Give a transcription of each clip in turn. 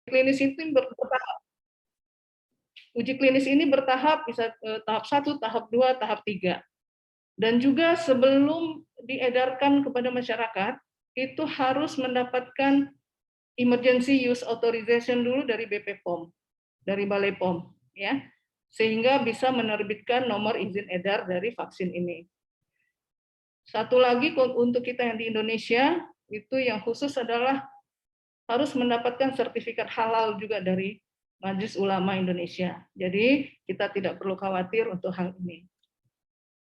klinis itu bertahap. Uji klinis ini bertahap, bisa tahap 1, tahap 2, tahap 3. Dan juga sebelum diedarkan kepada masyarakat, itu harus mendapatkan emergency use authorization dulu dari BP POM, dari Balai POM, ya, sehingga bisa menerbitkan nomor izin edar dari vaksin ini. Satu lagi untuk kita yang di Indonesia, itu yang khusus adalah harus mendapatkan sertifikat halal juga dari Majelis Ulama Indonesia. Jadi kita tidak perlu khawatir untuk hal ini.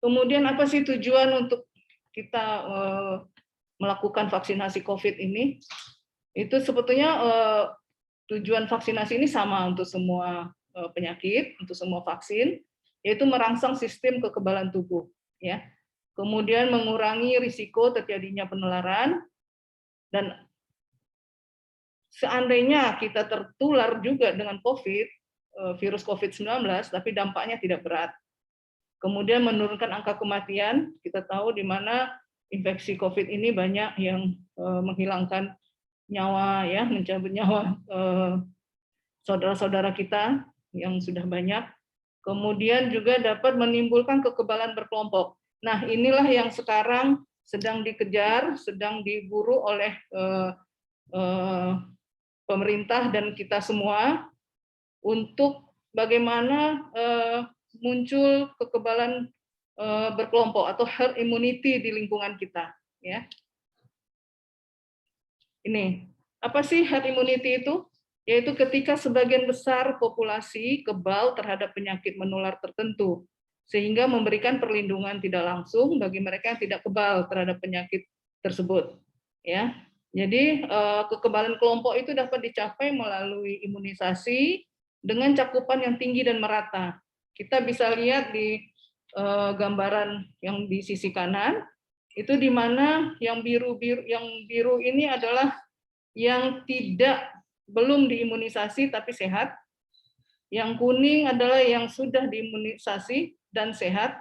Kemudian apa sih tujuan untuk kita melakukan vaksinasi COVID ini? Itu sebetulnya tujuan vaksinasi ini sama untuk semua penyakit, untuk semua vaksin, yaitu merangsang sistem kekebalan tubuh, ya. Kemudian mengurangi risiko terjadinya penularan, dan seandainya kita tertular juga dengan COVID, virus COVID-19, tapi dampaknya tidak berat. Kemudian menurunkan angka kematian, kita tahu di mana infeksi COVID ini banyak yang menghilangkan nyawa, ya, mencabut nyawa saudara-saudara kita yang sudah banyak. Kemudian juga dapat menimbulkan kekebalan berkelompok. Nah, inilah yang sekarang sedang dikejar, sedang diburu oleh pemerintah dan kita semua untuk bagaimana muncul kekebalan berkelompok atau herd immunity di lingkungan kita, ya. Ini, apa sih herd immunity itu? Yaitu ketika sebagian besar populasi kebal terhadap penyakit menular tertentu, sehingga memberikan perlindungan tidak langsung bagi mereka yang tidak kebal terhadap penyakit tersebut, ya. Jadi kekebalan kelompok itu dapat dicapai melalui imunisasi dengan cakupan yang tinggi dan merata. Kita bisa lihat di gambaran yang di sisi kanan, itu di mana yang biru ini adalah yang belum diimunisasi tapi sehat. Yang kuning adalah yang sudah diimunisasi dan sehat.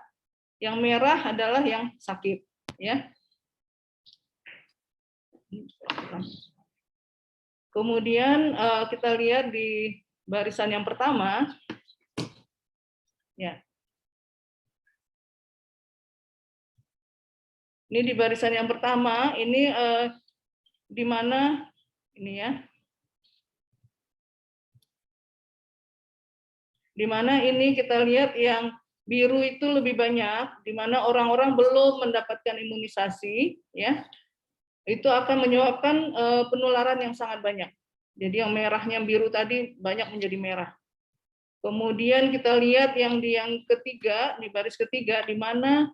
Yang merah adalah yang sakit, ya. Kemudian kita lihat di barisan yang pertama, ya. Ini di barisan yang pertama, ini di mana ini, ya. Di mana ini kita lihat yang biru itu lebih banyak, di mana orang-orang belum mendapatkan imunisasi, ya. Itu akan menyebabkan penularan yang sangat banyak. Jadi yang merahnya biru tadi banyak menjadi merah. Kemudian kita lihat yang ketiga, di baris ketiga, di mana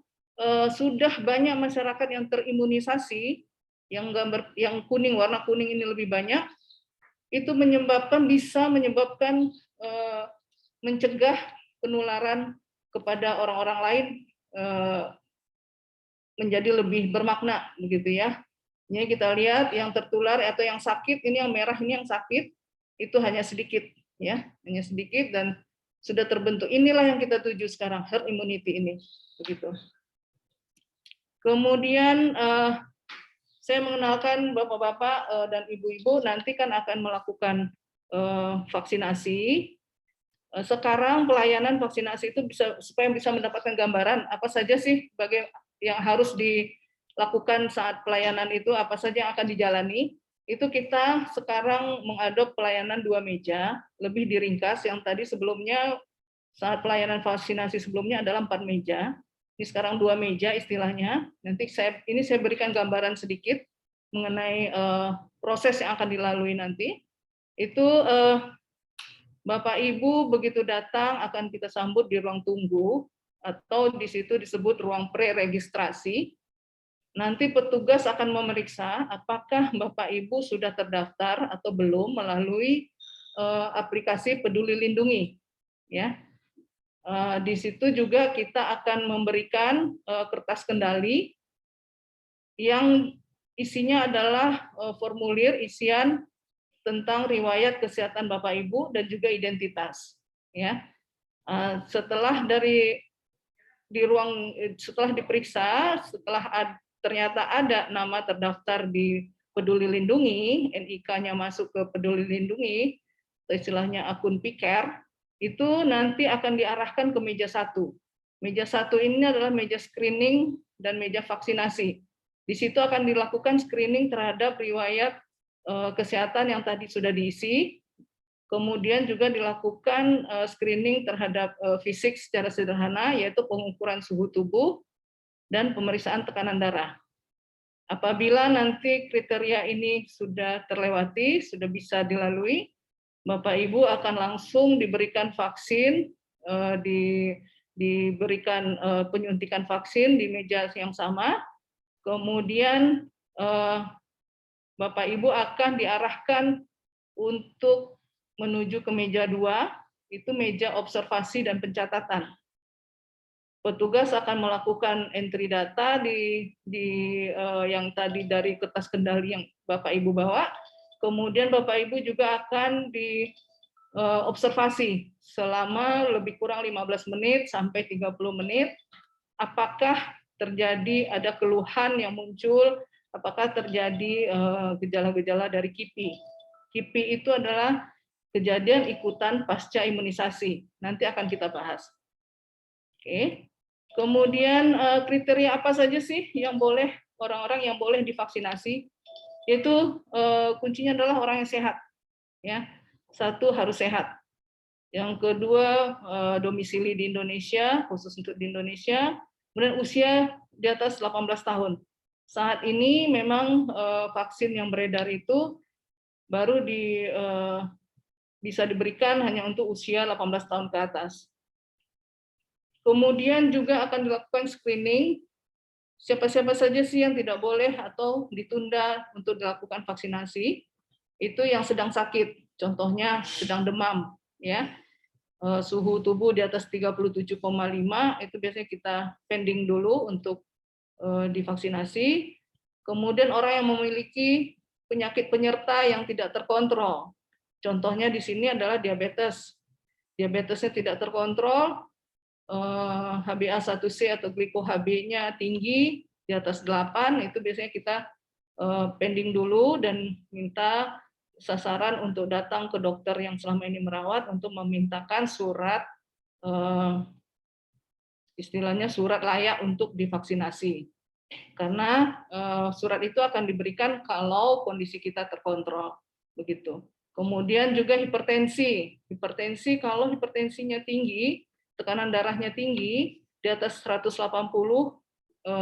sudah banyak masyarakat yang terimunisasi, yang kuning, warna kuning ini lebih banyak, itu bisa menyebabkan mencegah penularan kepada orang-orang lain menjadi lebih bermakna, begitu, ya. Ini kita lihat yang tertular atau yang sakit, ini yang merah ini yang sakit, itu hanya sedikit, ya, hanya sedikit dan sudah terbentuk. Inilah yang kita tuju sekarang, herd immunity ini, begitu. Kemudian saya mengenalkan bapak-bapak dan ibu-ibu nanti kan akan melakukan vaksinasi. Sekarang pelayanan vaksinasi itu supaya bisa mendapatkan gambaran apa saja sih yang harus dilakukan saat pelayanan itu, apa saja yang akan dijalani. Itu kita sekarang mengadop pelayanan 2 meja, lebih diringkas. Yang tadi sebelumnya saat pelayanan vaksinasi sebelumnya adalah 4 meja. Ini sekarang 2 meja istilahnya. Nanti saya berikan gambaran sedikit mengenai proses yang akan dilalui nanti. Itu Bapak Ibu begitu datang akan kita sambut di ruang tunggu, atau di situ disebut ruang pre-registrasi. Nanti petugas akan memeriksa apakah Bapak Ibu sudah terdaftar atau belum melalui aplikasi Peduli Lindungi, ya. Di situ juga kita akan memberikan kertas kendali yang isinya adalah formulir isian tentang riwayat kesehatan Bapak Ibu dan juga identitas, ya. Setelah setelah diperiksa, ternyata ada nama terdaftar di Peduli Lindungi, NIK-nya masuk ke Peduli Lindungi, istilahnya akun Piker, itu nanti akan diarahkan ke meja 1. Meja 1 ini adalah meja screening dan meja vaksinasi. Di situ akan dilakukan screening terhadap riwayat kesehatan yang tadi sudah diisi, kemudian juga dilakukan screening terhadap fisik secara sederhana, yaitu pengukuran suhu tubuh dan pemeriksaan tekanan darah. Apabila nanti kriteria ini sudah terlewati, sudah bisa dilalui, Bapak Ibu akan langsung diberikan vaksin, diberikan penyuntikan vaksin di meja yang sama, kemudian Bapak Ibu akan diarahkan untuk menuju ke meja 2, itu meja observasi dan pencatatan. Petugas akan melakukan entry data di yang tadi dari kertas kendali yang Bapak Ibu bawa, kemudian Bapak Ibu juga akan diobservasi selama lebih kurang 15 menit sampai 30 menit, apakah terjadi ada keluhan yang muncul, apakah terjadi gejala-gejala dari KIPI. KIPI itu adalah kejadian ikutan pasca imunisasi. Nanti akan kita bahas. Oke. Kemudian kriteria apa saja sih yang boleh, orang-orang yang boleh divaksinasi? Itu kuncinya adalah orang yang sehat. Ya. Satu, harus sehat. Yang kedua, domisili di Indonesia, khusus untuk di Indonesia. Kemudian usia di atas 18 tahun. Saat ini memang vaksin yang beredar itu baru bisa diberikan hanya untuk usia 18 tahun ke atas. Kemudian juga akan dilakukan screening, siapa-siapa saja sih yang tidak boleh atau ditunda untuk dilakukan vaksinasi, itu yang sedang sakit, contohnya sedang demam, ya, suhu tubuh di atas 37,5, itu biasanya kita pending dulu untuk divaksinasi. Kemudian orang yang memiliki penyakit penyerta yang tidak terkontrol, contohnya di sini adalah diabetes. Diabetesnya tidak terkontrol, HbA1c atau gliko-Hb-nya tinggi di atas 8, itu biasanya kita pending dulu dan minta sasaran untuk datang ke dokter yang selama ini merawat untuk memintakan surat, istilahnya surat layak untuk divaksinasi. Karena surat itu akan diberikan kalau kondisi kita terkontrol, begitu. Kemudian juga hipertensi. Hipertensi, kalau hipertensinya tinggi, tekanan darahnya tinggi, di atas 180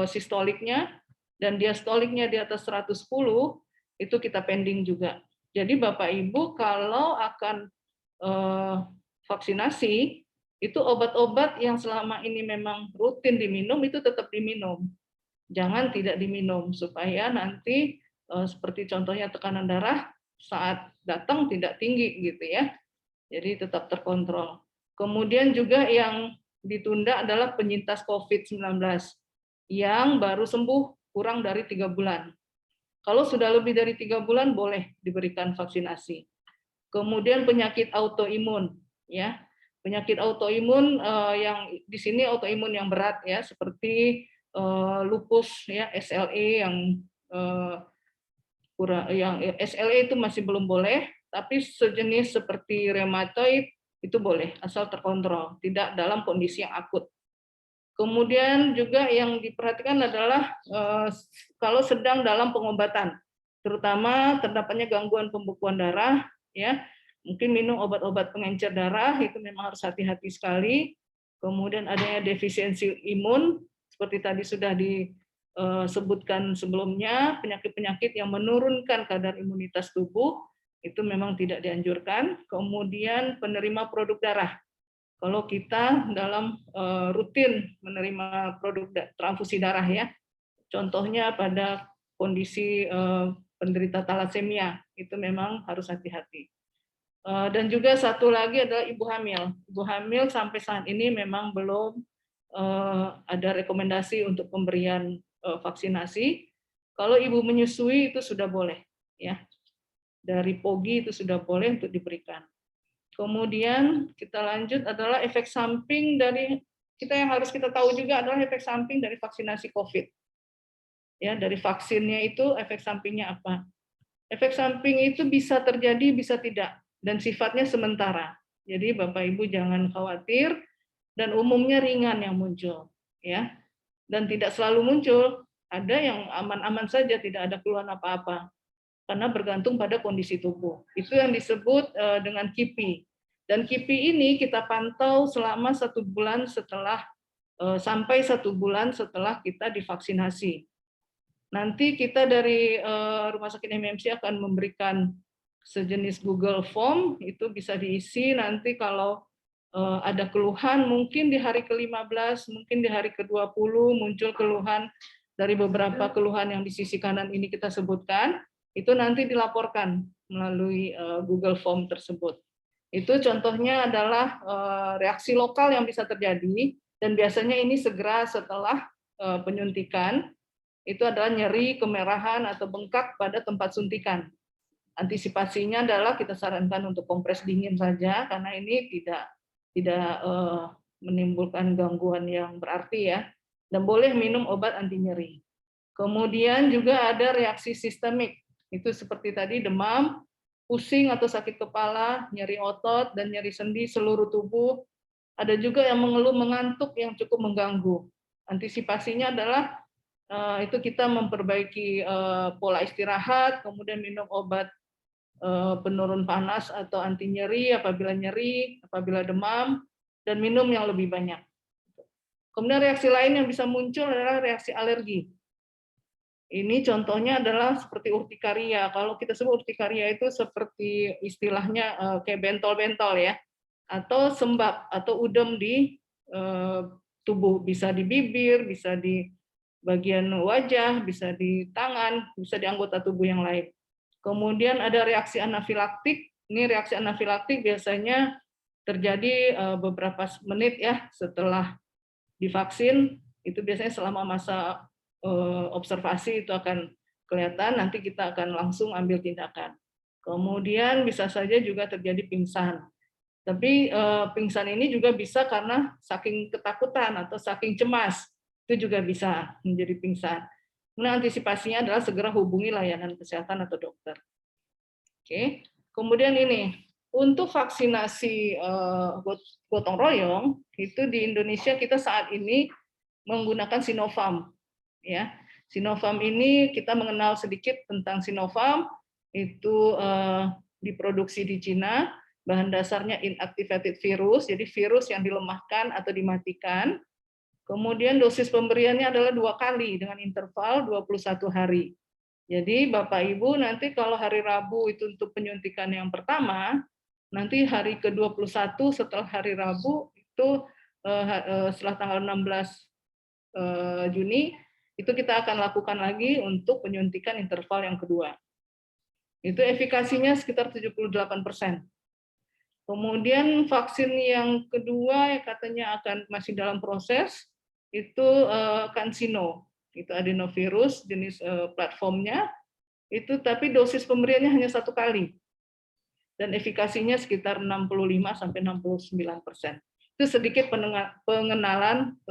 sistoliknya, dan diastoliknya di atas 110, itu kita pending juga. Jadi Bapak Ibu kalau akan vaksinasi, itu obat-obat yang selama ini memang rutin diminum, itu tetap diminum. Jangan tidak diminum, supaya nanti seperti contohnya tekanan darah saat datang tidak tinggi gitu ya. Jadi tetap terkontrol. Kemudian juga yang ditunda adalah penyintas COVID-19 yang baru sembuh kurang dari 3 bulan. Kalau sudah lebih dari 3 bulan boleh diberikan vaksinasi. Kemudian penyakit autoimun, ya. Penyakit autoimun yang di sini autoimun yang berat ya, seperti lupus ya, SLE yang SLE itu masih belum boleh, tapi sejenis seperti rheumatoid itu boleh, asal terkontrol, tidak dalam kondisi yang akut. Kemudian juga yang diperhatikan adalah kalau sedang dalam pengobatan, terutama terdapatnya gangguan pembekuan darah, ya, mungkin minum obat-obat pengencer darah, itu memang harus hati-hati sekali. Kemudian adanya defisiensi imun, seperti tadi sudah disebutkan sebelumnya, penyakit-penyakit yang menurunkan kadar imunitas tubuh, itu memang tidak dianjurkan. Kemudian penerima produk darah. Kalau kita dalam rutin menerima produk transfusi darah ya, contohnya pada kondisi penderita talasemia, itu memang harus hati-hati. Dan juga satu lagi adalah ibu hamil. Ibu hamil sampai saat ini memang belum ada rekomendasi untuk pemberian vaksinasi. Kalau ibu menyusui itu sudah boleh, ya. Dari POGI itu sudah boleh untuk diberikan. Kemudian kita lanjut adalah efek samping dari kita yang harus kita tahu juga adalah efek samping dari vaksinasi COVID. Ya, dari vaksinnya itu efek sampingnya apa? Efek samping itu bisa terjadi, bisa tidak. dan sifatnya sementara. Jadi Bapak Ibu jangan khawatir, dan umumnya ringan yang muncul, ya. Dan tidak selalu muncul, ada yang aman-aman saja, tidak ada keluhan apa-apa, karena bergantung pada kondisi tubuh. Itu yang disebut dengan KIPI. Dan KIPI ini kita pantau selama 1 bulan setelah sampai 1 bulan setelah kita divaksinasi. Nanti kita dari Rumah Sakit MMC akan memberikan sejenis Google Form, itu bisa diisi nanti kalau ada keluhan, mungkin di hari ke-15, mungkin di hari ke-20 muncul keluhan dari beberapa keluhan yang di sisi kanan ini kita sebutkan, itu nanti dilaporkan melalui Google Form tersebut. Itu contohnya adalah reaksi lokal yang bisa terjadi, dan biasanya ini segera setelah penyuntikan, itu adalah nyeri, kemerahan, atau bengkak pada tempat suntikan. Antisipasinya adalah kita sarankan untuk kompres dingin saja, karena ini tidak menimbulkan gangguan yang berarti ya, dan boleh minum obat anti nyeri. Kemudian juga ada reaksi sistemik, itu seperti tadi demam, pusing atau sakit kepala, nyeri otot, dan nyeri sendi seluruh tubuh. Ada juga yang mengeluh mengantuk yang cukup mengganggu. Antisipasinya adalah itu kita memperbaiki pola istirahat, kemudian minum obat penurun panas atau anti nyeri apabila nyeri, apabila demam, dan minum yang lebih banyak. Kemudian reaksi lain yang bisa muncul adalah reaksi alergi. Ini contohnya adalah seperti urtikaria. Kalau kita sebut urtikaria itu seperti istilahnya kayak bentol-bentol ya, atau sembab atau udem di tubuh, bisa di bibir, bisa di bagian wajah, bisa di tangan, bisa di anggota tubuh yang lain. Kemudian ada reaksi anafilaktik. Ini reaksi anafilaktik biasanya terjadi beberapa menit ya setelah divaksin. Itu biasanya selama masa observasi itu akan kelihatan, nanti kita akan langsung ambil tindakan. Kemudian bisa saja juga terjadi pingsan. Tapi pingsan ini juga bisa karena saking ketakutan atau saking cemas, itu juga bisa menjadi pingsan. Nah, antisipasinya adalah segera hubungi layanan kesehatan atau dokter. Oke. Kemudian ini, untuk vaksinasi gotong royong, itu di Indonesia kita saat ini menggunakan Sinovac. Ya, Sinovac ini kita mengenal sedikit tentang Sinovac, itu diproduksi di Cina. Bahan dasarnya inactivated virus, jadi virus yang dilemahkan atau dimatikan. Kemudian dosis pemberiannya adalah 2 kali dengan interval 21 hari. Jadi Bapak Ibu nanti kalau hari Rabu itu untuk penyuntikan yang pertama, nanti hari ke-21 setelah hari Rabu itu setelah tanggal 16 Juni itu kita akan lakukan lagi untuk penyuntikan interval yang kedua. Itu efikasinya sekitar 78%. Kemudian vaksin yang kedua yang katanya akan masih dalam proses, itu CanSino, itu adenovirus jenis platformnya, itu tapi dosis pemberiannya hanya 1 kali, dan efikasinya sekitar 65-69%. Itu sedikit pengenalan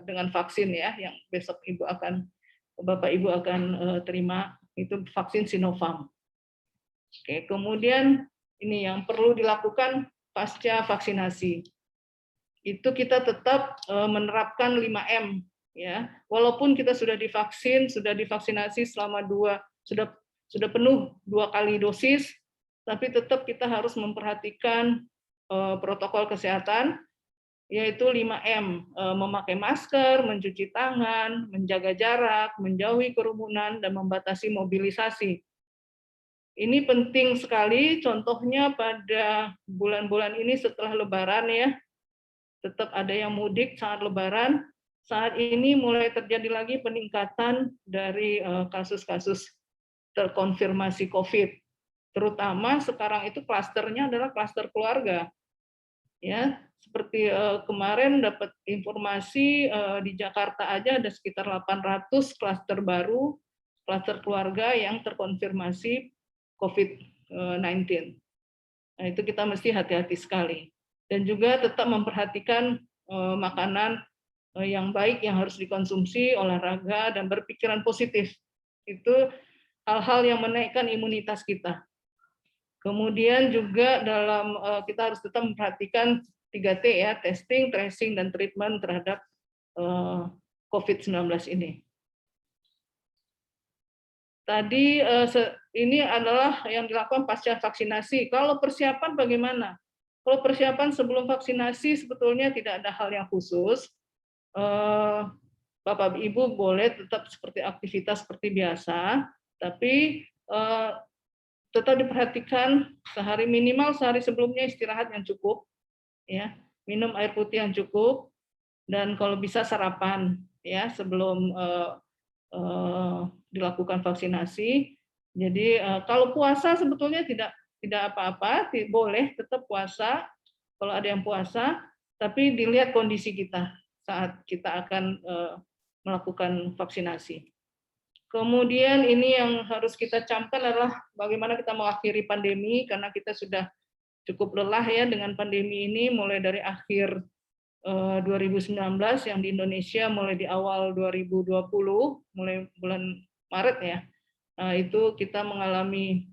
dengan vaksin ya, yang besok Bapak Ibu akan terima, itu vaksin Sinovac. Oke, kemudian ini yang perlu dilakukan pasca vaksinasi. Itu kita tetap menerapkan 5M ya. Walaupun kita sudah divaksinasi selama sudah penuh 2 kali dosis, tapi tetap kita harus memperhatikan protokol kesehatan, yaitu 5M, memakai masker, mencuci tangan, menjaga jarak, menjauhi kerumunan, dan membatasi mobilisasi. Ini penting sekali, contohnya pada bulan-bulan ini setelah Lebaran ya, tetap ada yang mudik saat Lebaran. Saat ini mulai terjadi lagi peningkatan dari kasus-kasus terkonfirmasi COVID. Terutama sekarang itu klasternya adalah klaster keluarga. Ya, seperti kemarin dapat informasi di Jakarta aja ada sekitar 800 klaster baru, klaster keluarga yang terkonfirmasi COVID-19. Nah, itu kita mesti hati-hati sekali. Dan juga tetap memperhatikan makanan yang baik yang harus dikonsumsi, olahraga, dan berpikiran positif. Itu hal-hal yang menaikkan imunitas kita. Kemudian juga dalam kita harus tetap memperhatikan 3T ya, testing, tracing, dan treatment terhadap COVID-19 ini. Tadi ini adalah yang dilakukan pasca vaksinasi. Kalau persiapan bagaimana? Kalau persiapan sebelum vaksinasi sebetulnya tidak ada hal yang khusus. Bapak Ibu boleh tetap seperti aktivitas seperti biasa, tapi tetap diperhatikan minimal sehari sebelumnya istirahat yang cukup, ya, minum air putih yang cukup, dan kalau bisa sarapan ya sebelum dilakukan vaksinasi. Jadi kalau puasa sebetulnya tidak apa-apa, boleh tetap puasa kalau ada yang puasa, tapi dilihat kondisi kita saat kita akan melakukan vaksinasi. Kemudian ini yang harus kita camkan adalah bagaimana kita mengakhiri pandemi, karena kita sudah cukup lelah ya dengan pandemi ini, mulai dari akhir 2019 yang di Indonesia mulai di awal 2020, mulai bulan Maret ya, itu kita mengalami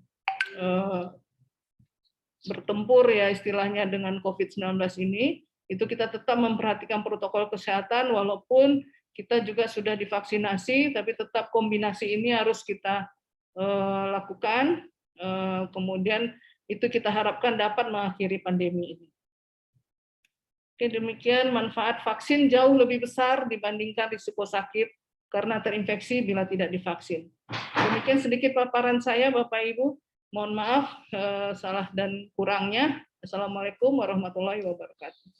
bertempur ya istilahnya dengan COVID-19 ini, itu kita tetap memperhatikan protokol kesehatan walaupun kita juga sudah divaksinasi, tapi tetap kombinasi ini harus kita lakukan, kemudian itu kita harapkan dapat mengakhiri pandemi ini. Oke, demikian manfaat vaksin jauh lebih besar dibandingkan risiko sakit karena terinfeksi bila tidak divaksin. Demikian sedikit paparan saya, Bapak Ibu. Mohon maaf salah dan kurangnya. Assalamualaikum warahmatullahi wabarakatuh.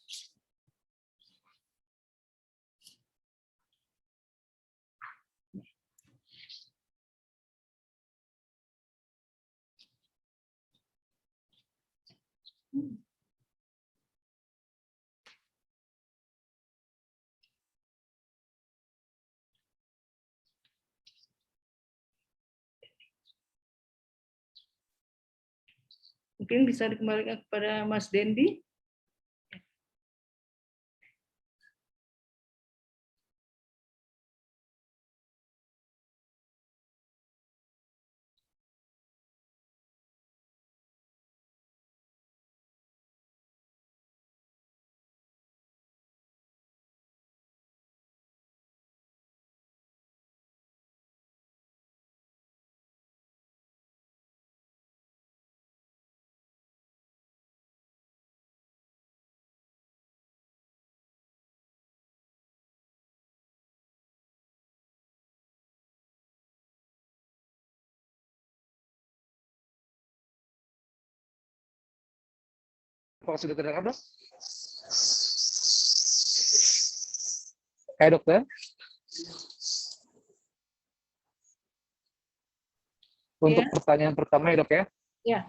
Mungkin bisa dikembalikan kepada Mas Dendi. Apakah sudah terdengar, Dok? Kayak dokter? Untuk pertanyaan pertama ya, Dok ya? Ya.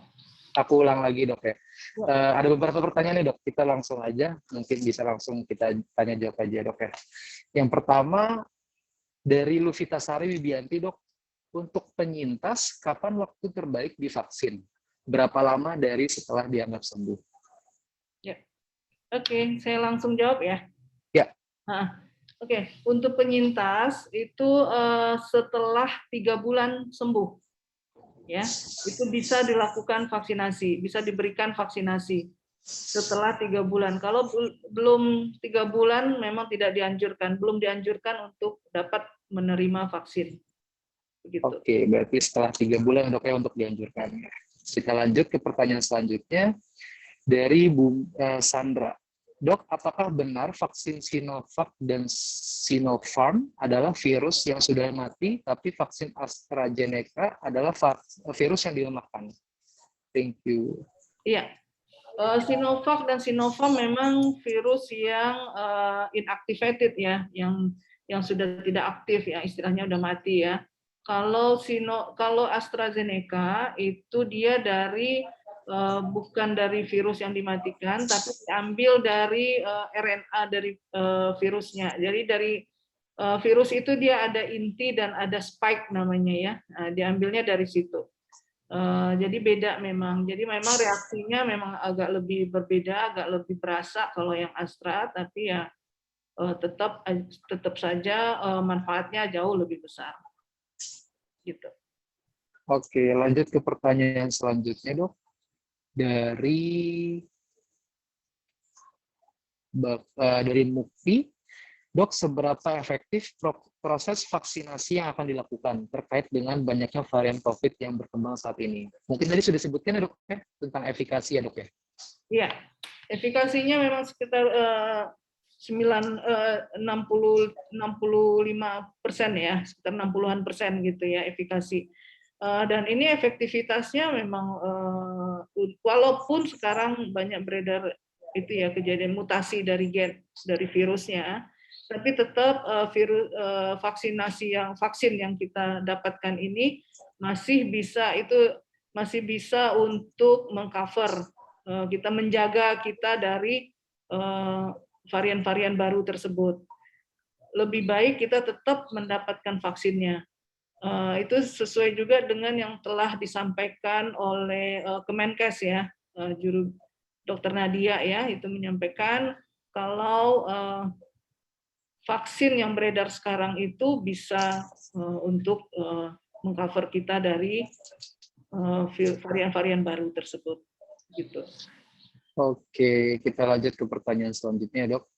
Aku ulang lagi, Dok ya. Ada beberapa pertanyaan nih, Dok. Kita langsung aja, mungkin bisa langsung kita tanya jawab aja, Dok ya. Yang pertama dari Luvitasari Wibianti, Dok. Untuk penyintas, kapan waktu terbaik divaksin? Berapa lama dari setelah dianggap sembuh? Ya. Oke, saya langsung jawab ya. Ya. Oke, untuk penyintas itu setelah 3 bulan sembuh, ya itu bisa dilakukan vaksinasi, bisa diberikan vaksinasi setelah 3 bulan. Kalau belum 3 bulan memang tidak dianjurkan, belum dianjurkan untuk dapat menerima vaksin. Begitu. Oke, berarti setelah 3 bulan Dok ya untuk dianjurkan. Kita lanjut ke pertanyaan selanjutnya dari Bu Sandra. Dok, apakah benar vaksin Sinovac dan Sinopharm adalah virus yang sudah mati, tapi vaksin AstraZeneca adalah virus yang dilemahkan? Thank you. Iya, Sinovac dan Sinopharm memang virus yang inactivated ya, yang sudah tidak aktif ya, istilahnya udah mati ya. Kalau AstraZeneca itu dia dari bukan dari virus yang dimatikan, tapi diambil dari RNA dari virusnya. Jadi dari virus itu dia ada inti dan ada spike namanya ya. Nah, diambilnya dari situ. Jadi beda memang. Jadi memang reaksinya memang agak lebih berbeda, agak lebih berasa kalau yang Astra, tapi ya tetap saja manfaatnya jauh lebih besar. Gitu. Oke, lanjut ke pertanyaan selanjutnya, Dok. dari Mukti, Dok, seberapa efektif proses vaksinasi yang akan dilakukan terkait dengan banyaknya varian COVID yang berkembang saat ini? Mungkin tadi sudah disebutkan ya, Dok, ya, tentang efikasi ya, Dok ya? Iya, efikasinya memang sekitar 65% ya, sekitar 60-an% gitu ya efikasi. Dan ini efektivitasnya memang walaupun sekarang banyak beredar itu ya kejadian mutasi dari virusnya, tapi tetap vaksin yang kita dapatkan ini masih bisa untuk mengcover, kita menjaga kita dari varian-varian baru tersebut. Lebih baik kita tetap mendapatkan vaksinnya. Itu sesuai juga dengan yang telah disampaikan oleh Kemenkes ya, juru Dr. Nadia ya, itu menyampaikan kalau vaksin yang beredar sekarang itu bisa untuk mengcover kita dari varian-varian baru tersebut. Gitu. Oke, kita lanjut ke pertanyaan selanjutnya, Dok.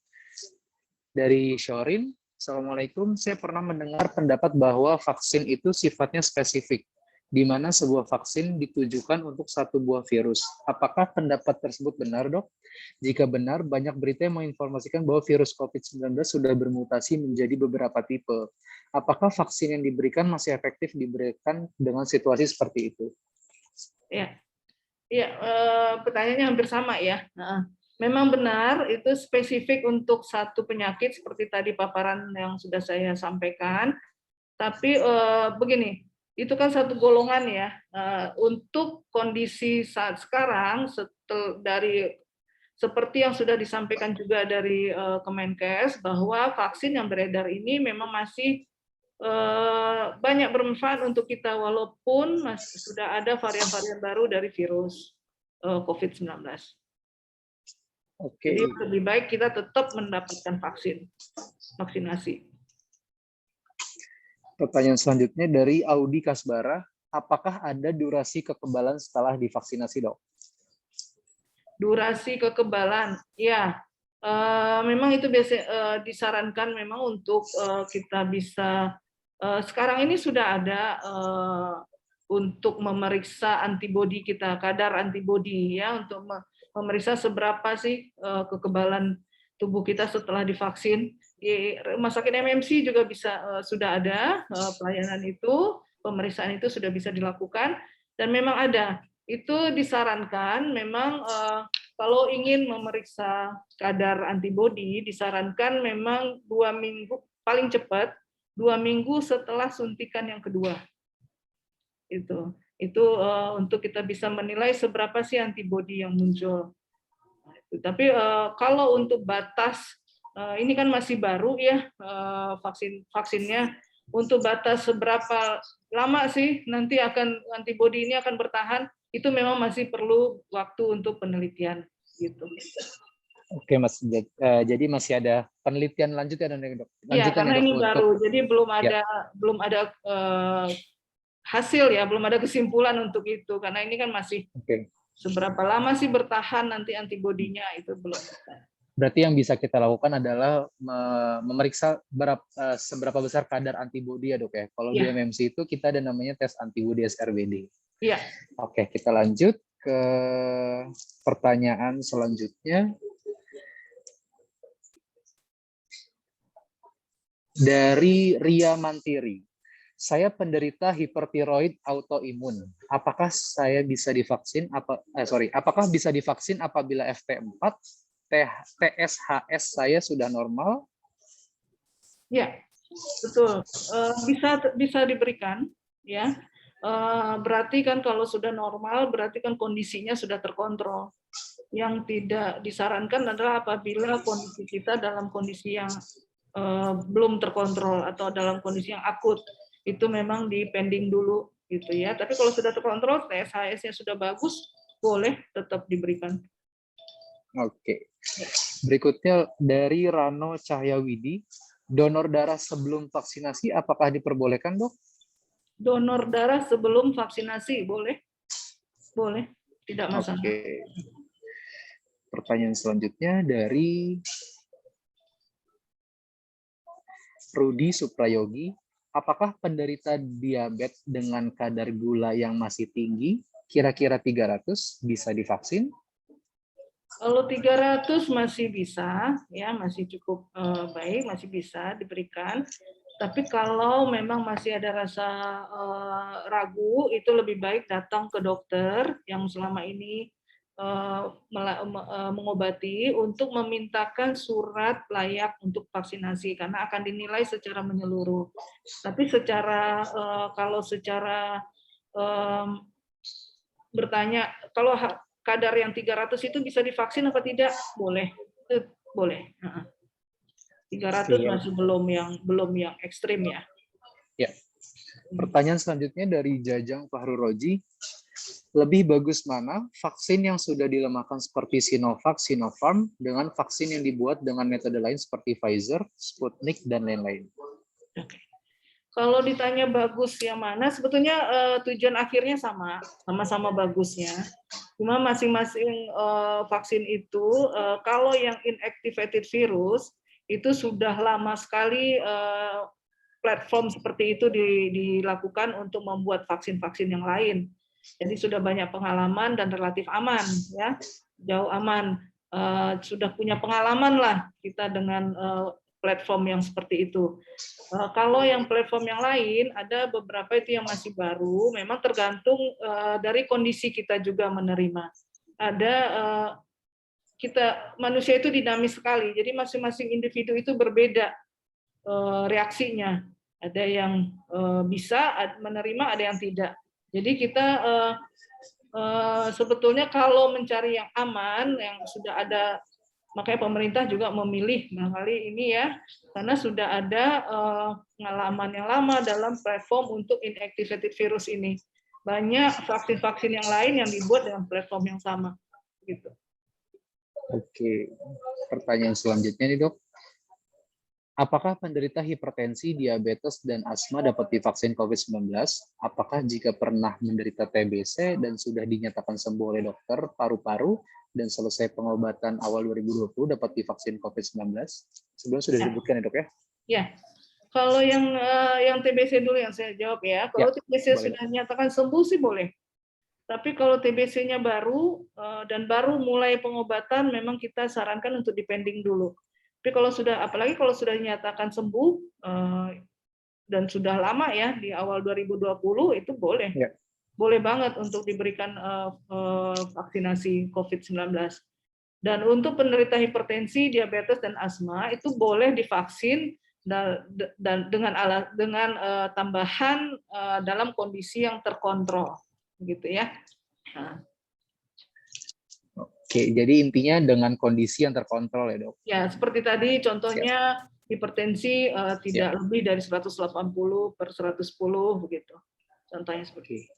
Dari Shorin, Assalamualaikum. Saya pernah mendengar pendapat bahwa vaksin itu sifatnya spesifik, di mana sebuah vaksin ditujukan untuk satu buah virus. Apakah pendapat tersebut benar, Dok? Jika benar, banyak berita yang menginformasikan bahwa virus COVID-19 sudah bermutasi menjadi beberapa tipe. Apakah vaksin yang diberikan masih efektif diberikan dengan situasi seperti itu? Ya, ya, pertanyaannya hampir sama ya. Memang benar itu spesifik untuk satu penyakit seperti tadi paparan yang sudah saya sampaikan. Tapi begini, itu kan satu golongan ya. Untuk kondisi saat sekarang seperti yang sudah disampaikan juga dari Kemenkes bahwa vaksin yang beredar ini memang masih banyak bermanfaat untuk kita walaupun masih sudah ada varian-varian baru dari virus COVID-19. Oke. Jadi lebih baik kita tetap mendapatkan vaksinasi. Pertanyaan selanjutnya dari Audi Kasbara, apakah ada durasi kekebalan setelah divaksinasi, Dok? Durasi kekebalan, ya, memang itu biasa disarankan memang untuk kita bisa sekarang ini sudah ada untuk memeriksa antibodi kita, kadar antibodi ya, untuk memeriksa seberapa sih kekebalan tubuh kita setelah divaksin. Di Rumah Sakit MMC juga sudah ada pelayanan itu, pemeriksaan itu sudah bisa dilakukan dan memang ada. Itu disarankan memang kalau ingin memeriksa kadar antibodi disarankan memang 2 minggu paling cepat 2 minggu setelah suntikan yang kedua. Itu untuk kita bisa menilai seberapa sih antibodi yang muncul. Tapi kalau untuk batas ini kan masih baru ya vaksinnya, untuk batas seberapa lama sih nanti antibodi ini akan bertahan, itu memang masih perlu waktu untuk penelitian gitu. Oke, Mas. Jadi masih ada penelitian lanjut ya, Dok? Iya, karena ini baru, jadi belum ada hasil ya, belum ada kesimpulan untuk itu, karena ini kan masih seberapa lama sih bertahan nanti antibodinya itu belum. Berarti yang bisa kita lakukan adalah memeriksa seberapa besar kadar antibodi ya, Dok ya. Kalau di MMC itu kita ada namanya tes antibodi SRBD. Iya. Oke, kita lanjut ke pertanyaan selanjutnya. Dari Ria Mantiri. Saya penderita hipertiroid autoimun. Apakah saya bisa divaksin? Apakah bisa divaksin apabila FT4, TSHS saya sudah normal? Ya, betul. Bisa diberikan, ya. Berarti kan kalau sudah normal, berarti kan kondisinya sudah terkontrol. Yang tidak disarankan adalah apabila kondisi kita dalam kondisi yang belum terkontrol atau dalam kondisi yang akut. Itu memang dipending dulu gitu ya. Tapi kalau sudah terkontrol, TSHS-nya sudah bagus, boleh tetap diberikan. Oke. Berikutnya dari Rano Cahyawidi, donor darah sebelum vaksinasi apakah diperbolehkan, Dok? Donor darah sebelum vaksinasi boleh. Boleh. tidak masalah. Oke. Pertanyaan selanjutnya dari Rudi Suprayogi. Apakah penderita diabetes dengan kadar gula yang masih tinggi, kira-kira 300, bisa divaksin? Kalau 300 masih bisa, ya masih cukup baik, masih bisa diberikan. Tapi kalau memang masih ada rasa ragu, itu lebih baik datang ke dokter yang selama ini mengobati untuk memintakan surat layak untuk vaksinasi karena akan dinilai secara menyeluruh. Tapi secara kalau secara bertanya kalau kadar yang 300 itu bisa divaksin apa tidak? Boleh. Boleh. 300 masih belum yang ekstrim ya. Ya. Pertanyaan selanjutnya dari Jajang Fahru Roji. Lebih bagus mana vaksin yang sudah dilemahkan seperti Sinovac, Sinopharm dengan vaksin yang dibuat dengan metode lain seperti Pfizer, Sputnik, dan lain-lain? Oke. Kalau ditanya bagus yang mana, sebetulnya tujuan akhirnya sama-sama bagusnya. Cuma masing-masing vaksin itu, kalau yang inactivated virus, itu sudah lama sekali platform seperti itu dilakukan untuk membuat vaksin-vaksin yang lain. Jadi sudah banyak pengalaman dan relatif aman, ya, jauh aman. Sudah punya pengalaman lah kita dengan platform yang seperti itu. Kalau yang platform yang lain, ada beberapa itu yang masih baru, memang tergantung dari kondisi kita juga menerima. Ada kita manusia itu dinamis sekali, jadi masing-masing individu itu berbeda reaksinya. Ada yang bisa menerima, ada yang tidak. Jadi kita sebetulnya kalau mencari yang aman, yang sudah ada, makanya pemerintah juga memilih kali ini ya, karena sudah ada pengalaman yang lama dalam platform untuk inactivated virus ini. Banyak vaksin-vaksin yang lain yang dibuat dengan platform yang sama. Gitu. Oke, pertanyaan selanjutnya nih dok. Apakah penderita hipertensi, diabetes, dan asma dapat divaksin COVID-19? Apakah jika pernah menderita TBC dan sudah dinyatakan sembuh oleh dokter paru-paru dan selesai pengobatan awal 2020 dapat divaksin COVID-19? Sebelum sudah disebutkan ya dok ya? Ya, kalau yang TBC dulu yang saya jawab ya. Kalau TBC boleh. sudah dinyatakan sembuh sih boleh. Tapi kalau TBC-nya baru dan baru mulai pengobatan, memang kita sarankan untuk dipending dulu. Tapi kalau sudah, apalagi kalau sudah dinyatakan sembuh dan sudah lama ya di awal 2020 itu boleh, boleh banget untuk diberikan vaksinasi COVID-19. Dan untuk penderita hipertensi, diabetes dan asma itu boleh divaksin dan dengan tambahan dalam kondisi yang terkontrol, gitu ya. Nah. Oke, jadi intinya dengan kondisi yang terkontrol ya dok? Ya, seperti tadi contohnya hipertensi tidak lebih dari 180/110 begitu. Contohnya seperti itu.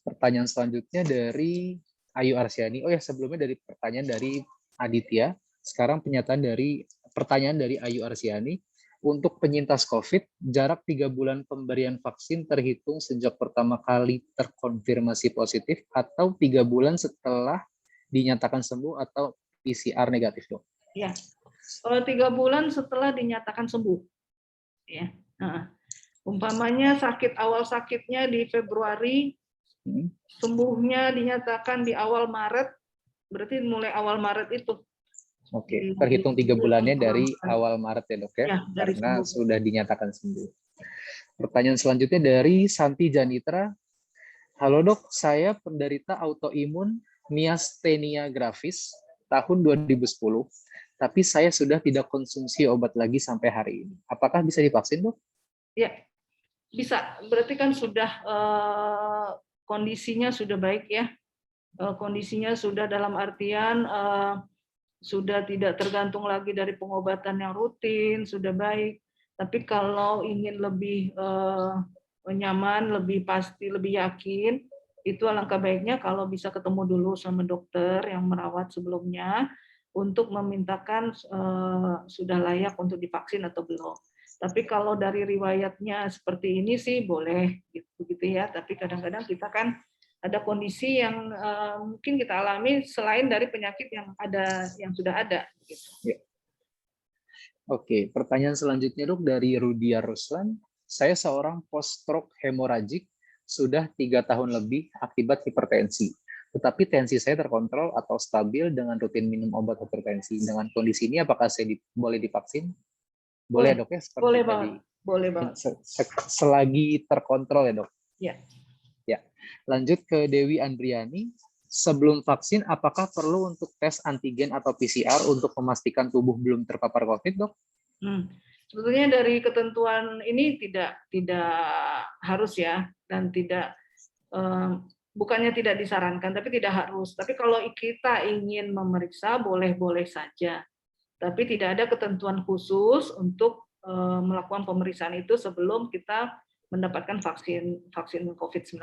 Pertanyaan selanjutnya dari Ayu Arsyani. Oh ya, sebelumnya dari pertanyaan dari Aditya. Sekarang pertanyaan dari Ayu Arsyani. Untuk penyintas COVID, jarak 3 bulan pemberian vaksin terhitung sejak pertama kali terkonfirmasi positif atau 3 bulan setelah dinyatakan sembuh atau PCR negatif, dok? Ya, 3 bulan setelah dinyatakan sembuh. Ya. Nah, umpamanya awal sakitnya di Februari, sembuhnya dinyatakan di awal Maret, berarti mulai awal Maret itu. Oke, terhitung 3 bulannya dari awal Maret ya dok ya, karena sudah dinyatakan sembuh. Pertanyaan selanjutnya dari Santi Janitra. Halo dok, saya penderita autoimun miastenia gravis tahun 2010, tapi saya sudah tidak konsumsi obat lagi sampai hari ini. Apakah bisa divaksin dok? Ya, bisa. Berarti kan sudah kondisinya sudah baik ya. Kondisinya sudah dalam artian sudah tidak tergantung lagi dari pengobatan yang rutin, sudah baik. Tapi kalau ingin lebih nyaman, lebih pasti, lebih yakin, itu alangkah baiknya kalau bisa ketemu dulu sama dokter yang merawat sebelumnya untuk memintakan sudah layak untuk divaksin atau belum. Tapi kalau dari riwayatnya seperti ini sih boleh gitu ya. Tapi kadang-kadang kita kan ada kondisi yang mungkin kita alami selain dari penyakit yang sudah ada. Gitu. Ya. Oke, pertanyaan selanjutnya dok dari Rudia Ruslan. Saya seorang post-stroke hemoragik sudah 3 tahun lebih akibat hipertensi. Tetapi tensi saya terkontrol atau stabil dengan rutin minum obat hipertensi. Dengan kondisi ini apakah saya boleh divaksin? Boleh dok ya? Seperti boleh tadi. banget. Boleh banget. Selagi terkontrol ya dok? Ya. Ya. Lanjut ke Dewi Andriani. Sebelum vaksin, apakah perlu untuk tes antigen atau PCR untuk memastikan tubuh belum terpapar COVID, dok? Sebetulnya dari ketentuan ini tidak harus ya, dan bukannya tidak disarankan, tapi tidak harus. Tapi kalau kita ingin memeriksa, boleh-boleh saja. Tapi tidak ada ketentuan khusus untuk melakukan pemeriksaan itu sebelum kita mendapatkan vaksin COVID-19.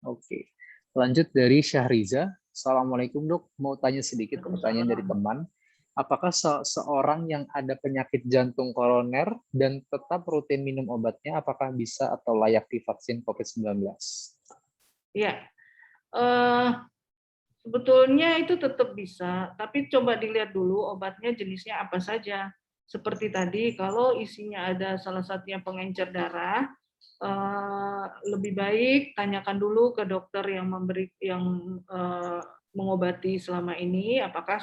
Oke. Lanjut dari Syahriza. Assalamualaikum dok, mau tanya sedikit pertanyaan dari teman. Apakah seorang yang ada penyakit jantung koroner dan tetap rutin minum obatnya, apakah bisa atau layak divaksin COVID-19? Ya, sebetulnya itu tetap bisa, tapi coba dilihat dulu obatnya jenisnya apa saja. Seperti tadi, kalau isinya ada salah satunya pengencer darah, lebih baik tanyakan dulu ke dokter yang mengobati selama ini apakah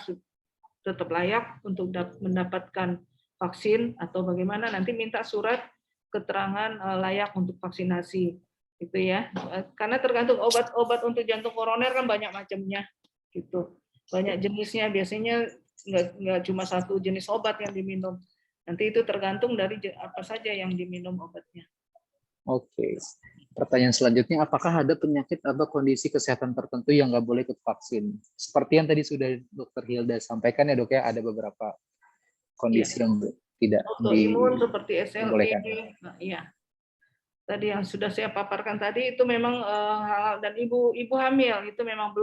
tetap layak untuk mendapatkan vaksin atau bagaimana, nanti minta surat keterangan layak untuk vaksinasi gitu ya, karena tergantung obat untuk jantung koroner kan banyak macamnya gitu, banyak jenisnya, biasanya nggak cuma satu jenis obat yang diminum, nanti itu tergantung dari apa saja yang diminum obatnya. Oke. Pertanyaan selanjutnya, apakah ada penyakit atau kondisi kesehatan tertentu yang nggak boleh ikut vaksin? Seperti yang tadi sudah Dr. Hilda sampaikan ya dok ya, ada beberapa kondisi yang tidak autoimun seperti SLE, dibolehkan. Iya. Tadi yang sudah saya paparkan tadi itu memang dan ibu hamil itu memang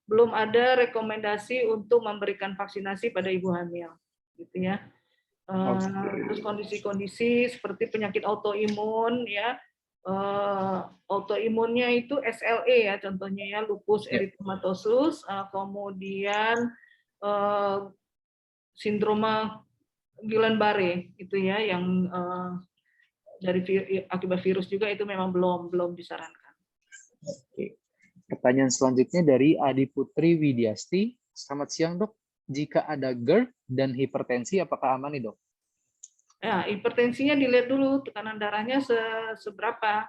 belum ada rekomendasi untuk memberikan vaksinasi pada ibu hamil, gitu ya. Terus kondisi-kondisi seperti penyakit autoimun ya, autoimunnya itu SLE ya contohnya ya, lupus erythematosus, kemudian sindroma Guillain-Barré itu ya, yang dari akibat virus juga, itu memang belum disarankan. Oke. Pertanyaan selanjutnya dari Adi Putri Widiasti. Selamat siang dok. Jika ada GERD dan hipertensi, apakah aman nih dok? Ya, hipertensinya dilihat dulu tekanan darahnya seberapa.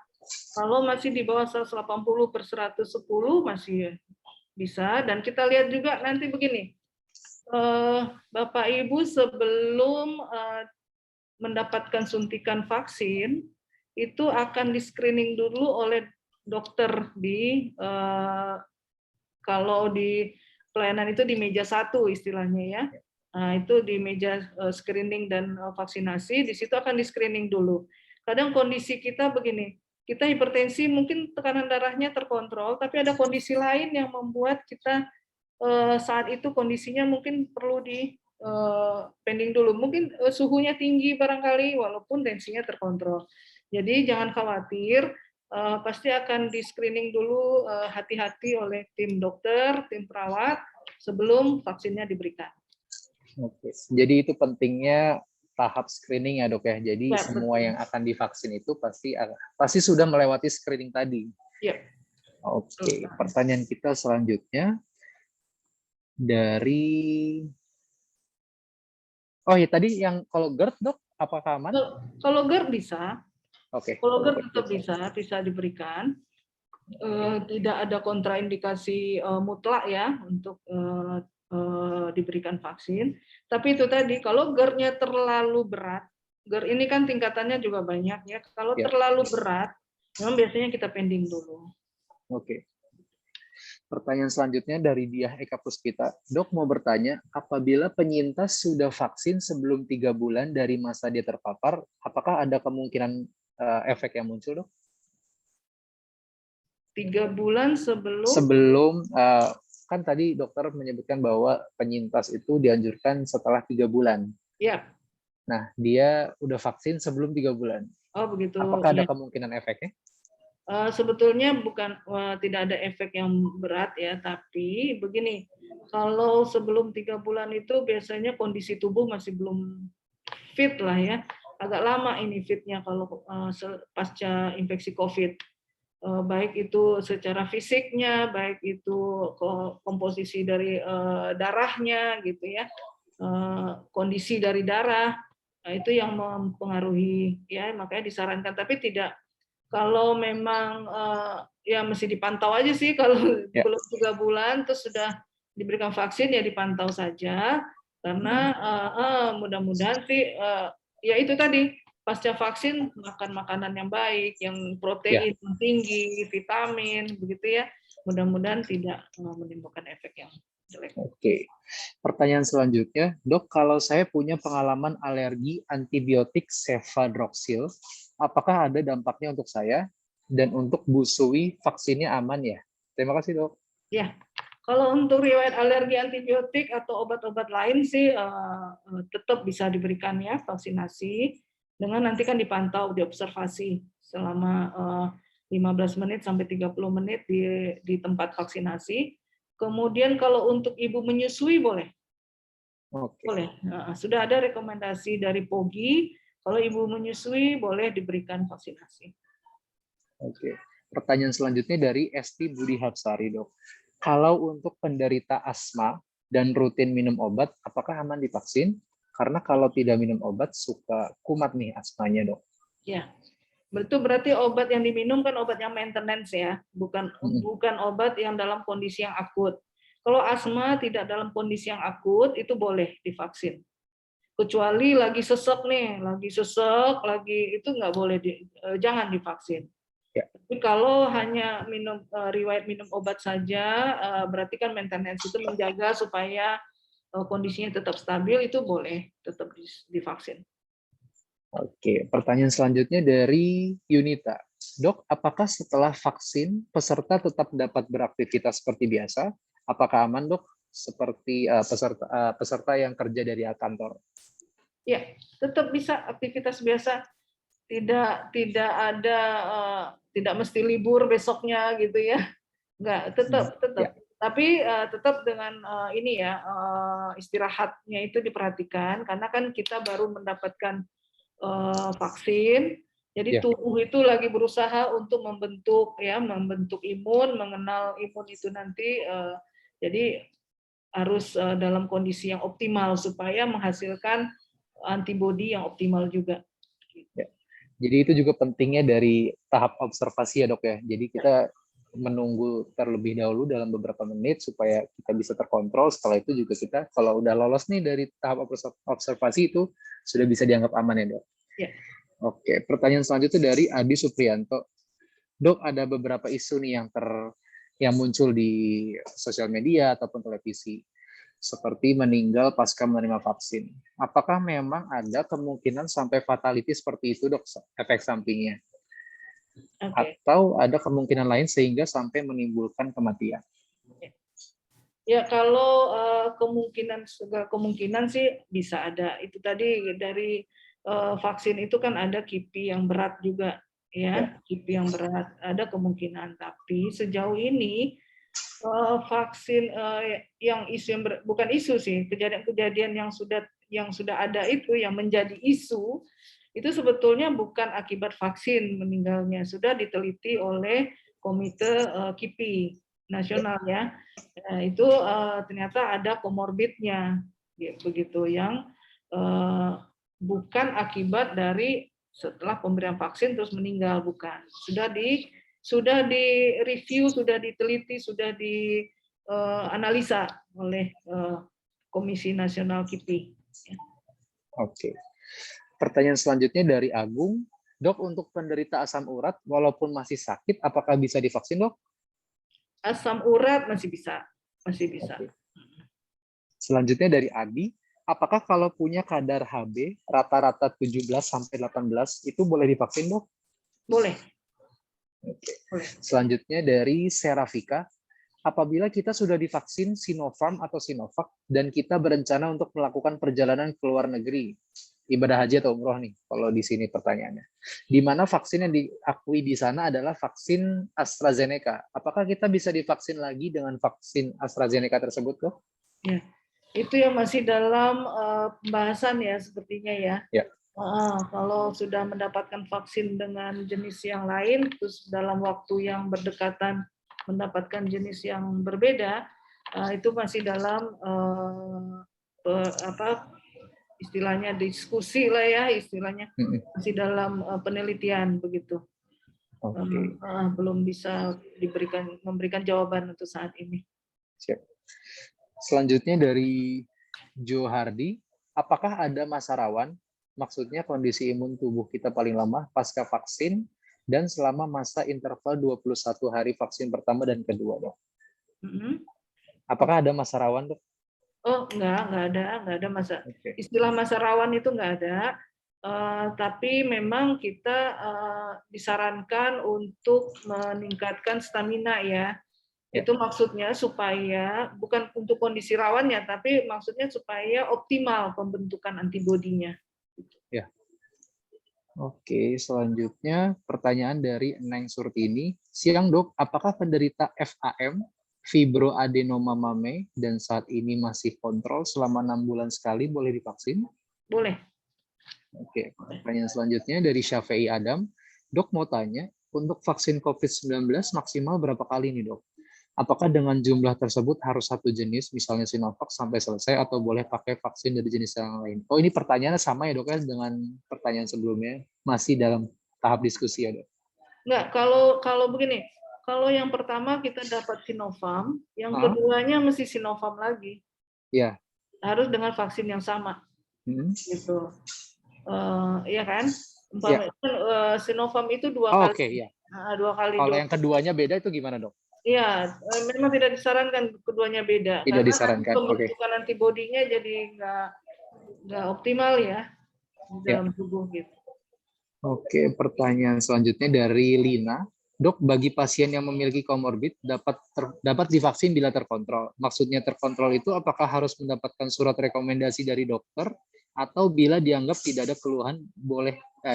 Kalau masih di bawah 180/110 masih bisa. Dan kita lihat juga nanti begini, Bapak Ibu sebelum mendapatkan suntikan vaksin itu akan di screening dulu oleh dokter kalau di pelayanan itu di meja 1 istilahnya ya. Nah, itu di meja screening dan vaksinasi, di situ akan di screening dulu. Kadang kondisi kita begini, kita hipertensi mungkin tekanan darahnya terkontrol, tapi ada kondisi lain yang membuat kita saat itu kondisinya mungkin perlu di pending dulu. Mungkin suhunya tinggi barangkali, walaupun tensinya terkontrol. Jadi jangan khawatir, pasti akan di screening dulu hati-hati oleh tim dokter, tim perawat sebelum vaksinnya diberikan. Oke, jadi itu pentingnya tahap screening ya dok ya. Jadi Ya, semua betul. yang akan divaksin itu pasti sudah melewati screening tadi. Ya. Oke, pertanyaan kita selanjutnya dari ya tadi yang kalau GERD dok, apakah aman? Kalau GERD bisa. Oke. Kalau GERD tetap bisa diberikan. Tidak ada kontraindikasi mutlak ya untuk diberikan vaksin. Tapi itu tadi, kalau GERD-nya terlalu berat, GERD ini kan tingkatannya juga banyak ya. Kalau terlalu berat, memang biasanya kita pending dulu. Oke. Pertanyaan selanjutnya dari Diah Eka Puspita. Dok mau bertanya, apabila penyintas sudah vaksin sebelum 3 bulan dari masa dia terpapar, apakah ada kemungkinan efek yang muncul dok? 3 bulan sebelum? Sebelum, kan tadi dokter menyebutkan bahwa penyintas itu dianjurkan setelah 3 bulan. Ya. Nah, dia udah vaksin sebelum 3 bulan. Oh begitu. Apakah ada kemungkinan efeknya? Sebetulnya bukan tidak ada efek yang berat ya, tapi begini, kalau sebelum 3 bulan itu biasanya kondisi tubuh masih belum fit lah ya, agak lama ini fitnya kalau pasca infeksi COVID. Baik itu secara fisiknya, baik itu komposisi dari darahnya gitu ya, kondisi dari darah, nah, itu yang mempengaruhi ya, makanya disarankan, tapi tidak kalau memang ya mesti dipantau aja sih kalau Ya. belum 3 bulan terus sudah diberikan vaksin ya dipantau saja karena mudah-mudahan sih ya itu tadi pasca vaksin makan makanan yang baik, yang Ya. protein yang tinggi, vitamin begitu ya. Mudah-mudahan tidak menimbulkan efek yang jelek. Oke. Pertanyaan selanjutnya, Dok, kalau saya punya pengalaman alergi antibiotik cefadroxil, apakah ada dampaknya untuk saya? Dan untuk busui vaksinnya aman ya? Terima kasih, Dok. Ya, kalau untuk riwayat alergi antibiotik atau obat-obat lain sih tetap bisa diberikan ya vaksinasi dengan nanti kan dipantau, diobservasi selama 15 menit sampai 30 menit di tempat vaksinasi. Kemudian kalau untuk ibu menyusui boleh. Oke. Boleh. Sudah ada rekomendasi dari POGI, kalau ibu menyusui boleh diberikan vaksinasi. Oke. Pertanyaan selanjutnya dari Esti Budi Hapsari, Dok. Kalau untuk penderita asma dan rutin minum obat, apakah aman divaksin? Karena kalau tidak minum obat, suka kumat nih asmanya, Dok. Ya, itu berarti obat yang diminum kan obat yang maintenance ya, bukan obat yang dalam kondisi yang akut. Kalau asma tidak dalam kondisi yang akut, itu boleh divaksin. Kecuali lagi sesek nih, lagi itu nggak boleh, jangan divaksin. Ya. Tapi kalau hanya riwayat minum obat saja, berarti kan maintenance itu menjaga supaya kondisinya tetap stabil, itu boleh tetap divaksin. Oke, pertanyaan selanjutnya dari Yunita. Dok, apakah setelah vaksin peserta tetap dapat beraktivitas seperti biasa? Apakah aman, Dok? Seperti peserta yang kerja dari kantor? Ya, tetap bisa aktivitas biasa. Tidak mesti libur besoknya gitu ya. Enggak, tetap. Ya. Tapi tetap dengan ini ya, istirahatnya itu diperhatikan karena kan kita baru mendapatkan vaksin. Jadi Ya. tubuh itu lagi berusaha untuk membentuk imun, mengenal imun itu nanti. Jadi harus dalam kondisi yang optimal supaya menghasilkan antibodi yang optimal juga. Ya. Jadi itu juga pentingnya dari tahap observasi ya, Dok ya. Jadi kita menunggu terlebih dahulu dalam beberapa menit supaya kita bisa terkontrol. Setelah itu juga kita kalau udah lolos nih dari tahap observasi itu sudah bisa dianggap aman ya, Dok. Ya. Oke, pertanyaan selanjutnya dari Adi Supriyanto. Dok, ada beberapa isu nih yang muncul di sosial media ataupun televisi, seperti meninggal pasca menerima vaksin. Apakah memang ada kemungkinan sampai fatality seperti itu, Dok, efek sampingnya? Okay. Atau ada kemungkinan lain sehingga sampai menimbulkan kematian? Ya, kalau kemungkinan sih bisa ada. Itu tadi dari vaksin itu kan ada KIPI yang berat juga ya. KIPI yang berat ada kemungkinan, tapi sejauh ini vaksin yang isu yang bukan isu sih, kejadian-kejadian yang sudah ada itu yang menjadi isu itu sebetulnya bukan akibat vaksin meninggalnya, sudah diteliti oleh komite KIPI nasional ya. Itu ternyata ada komorbidnya begitu yang bukan akibat dari setelah pemberian vaksin terus meninggal, bukan. Sudah di review, sudah diteliti, sudah dianalisa oleh Komisi Nasional KIPI. Oke. Pertanyaan selanjutnya dari Agung. Dok, untuk penderita asam urat, walaupun masih sakit, apakah bisa divaksin, Dok? Asam urat masih bisa. Oke. Selanjutnya dari Adi. Apakah kalau punya kadar HB rata-rata 17-18 itu boleh divaksin, Dok? Boleh. Oke. Selanjutnya dari Serafika. Apabila kita sudah divaksin Sinopharm atau Sinovac dan kita berencana untuk melakukan perjalanan ke luar negeri, ibadah haji atau umroh nih, kalau di sini pertanyaannya. Di mana vaksin yang diakui di sana adalah vaksin AstraZeneca. Apakah kita bisa divaksin lagi dengan vaksin AstraZeneca tersebut, Dok? Ya, itu yang masih dalam pembahasan ya sepertinya ya. Ya. Kalau sudah mendapatkan vaksin dengan jenis yang lain, terus dalam waktu yang berdekatan mendapatkan jenis yang berbeda, itu masih dalam istilahnya diskusi lah ya, istilahnya masih dalam penelitian begitu. Oke. Belum bisa memberikan jawaban untuk saat ini. Siap. Selanjutnya dari Jo Hardi, apakah ada masa rawan? Maksudnya kondisi imun tubuh kita paling lemah pasca vaksin dan selama masa interval 21 hari vaksin pertama dan kedua, Dok. Apakah ada masa rawan, Dok? Oh, nggak ada masa. Istilah masa rawan itu nggak ada. Tapi memang kita disarankan untuk meningkatkan stamina ya. Itu maksudnya supaya bukan untuk kondisi rawannya, tapi maksudnya supaya optimal pembentukan antibodinya. Ya. Oke, selanjutnya pertanyaan dari Neng Surtini. Siang, Dok, apakah penderita FAM, fibroadenoma mame, dan saat ini masih kontrol selama 6 bulan sekali boleh divaksin? Boleh. Oke, pertanyaan selanjutnya dari Syafi'i Adam. Dok, mau tanya, untuk vaksin COVID-19 maksimal berapa kali nih, Dok? Apakah dengan jumlah tersebut harus satu jenis, misalnya Sinovac sampai selesai, atau boleh pakai vaksin dari jenis yang lain? Oh, ini pertanyaannya sama ya, Dok, ya, dengan pertanyaan sebelumnya. Masih dalam tahap diskusi ya, Dok? Enggak, kalau begini, kalau yang pertama kita dapat Sinovac, yang keduanya mesti Sinovac lagi. Iya. Harus dengan vaksin yang sama. Gitu. Iya kan? Sinovac itu 2 kali. Oke, iya. 2 kali. Kalau yang keduanya beda itu gimana, Dok? Iya, memang tidak disarankan keduanya beda. Tidak Karena disarankan. pembentukan antibodinya jadi nggak optimal ya di dalam tubuh gitu. Oke, pertanyaan selanjutnya dari Lina. Dok, bagi pasien yang memiliki komorbid dapat divaksin bila terkontrol. Maksudnya terkontrol itu apakah harus mendapatkan surat rekomendasi dari dokter atau bila dianggap tidak ada keluhan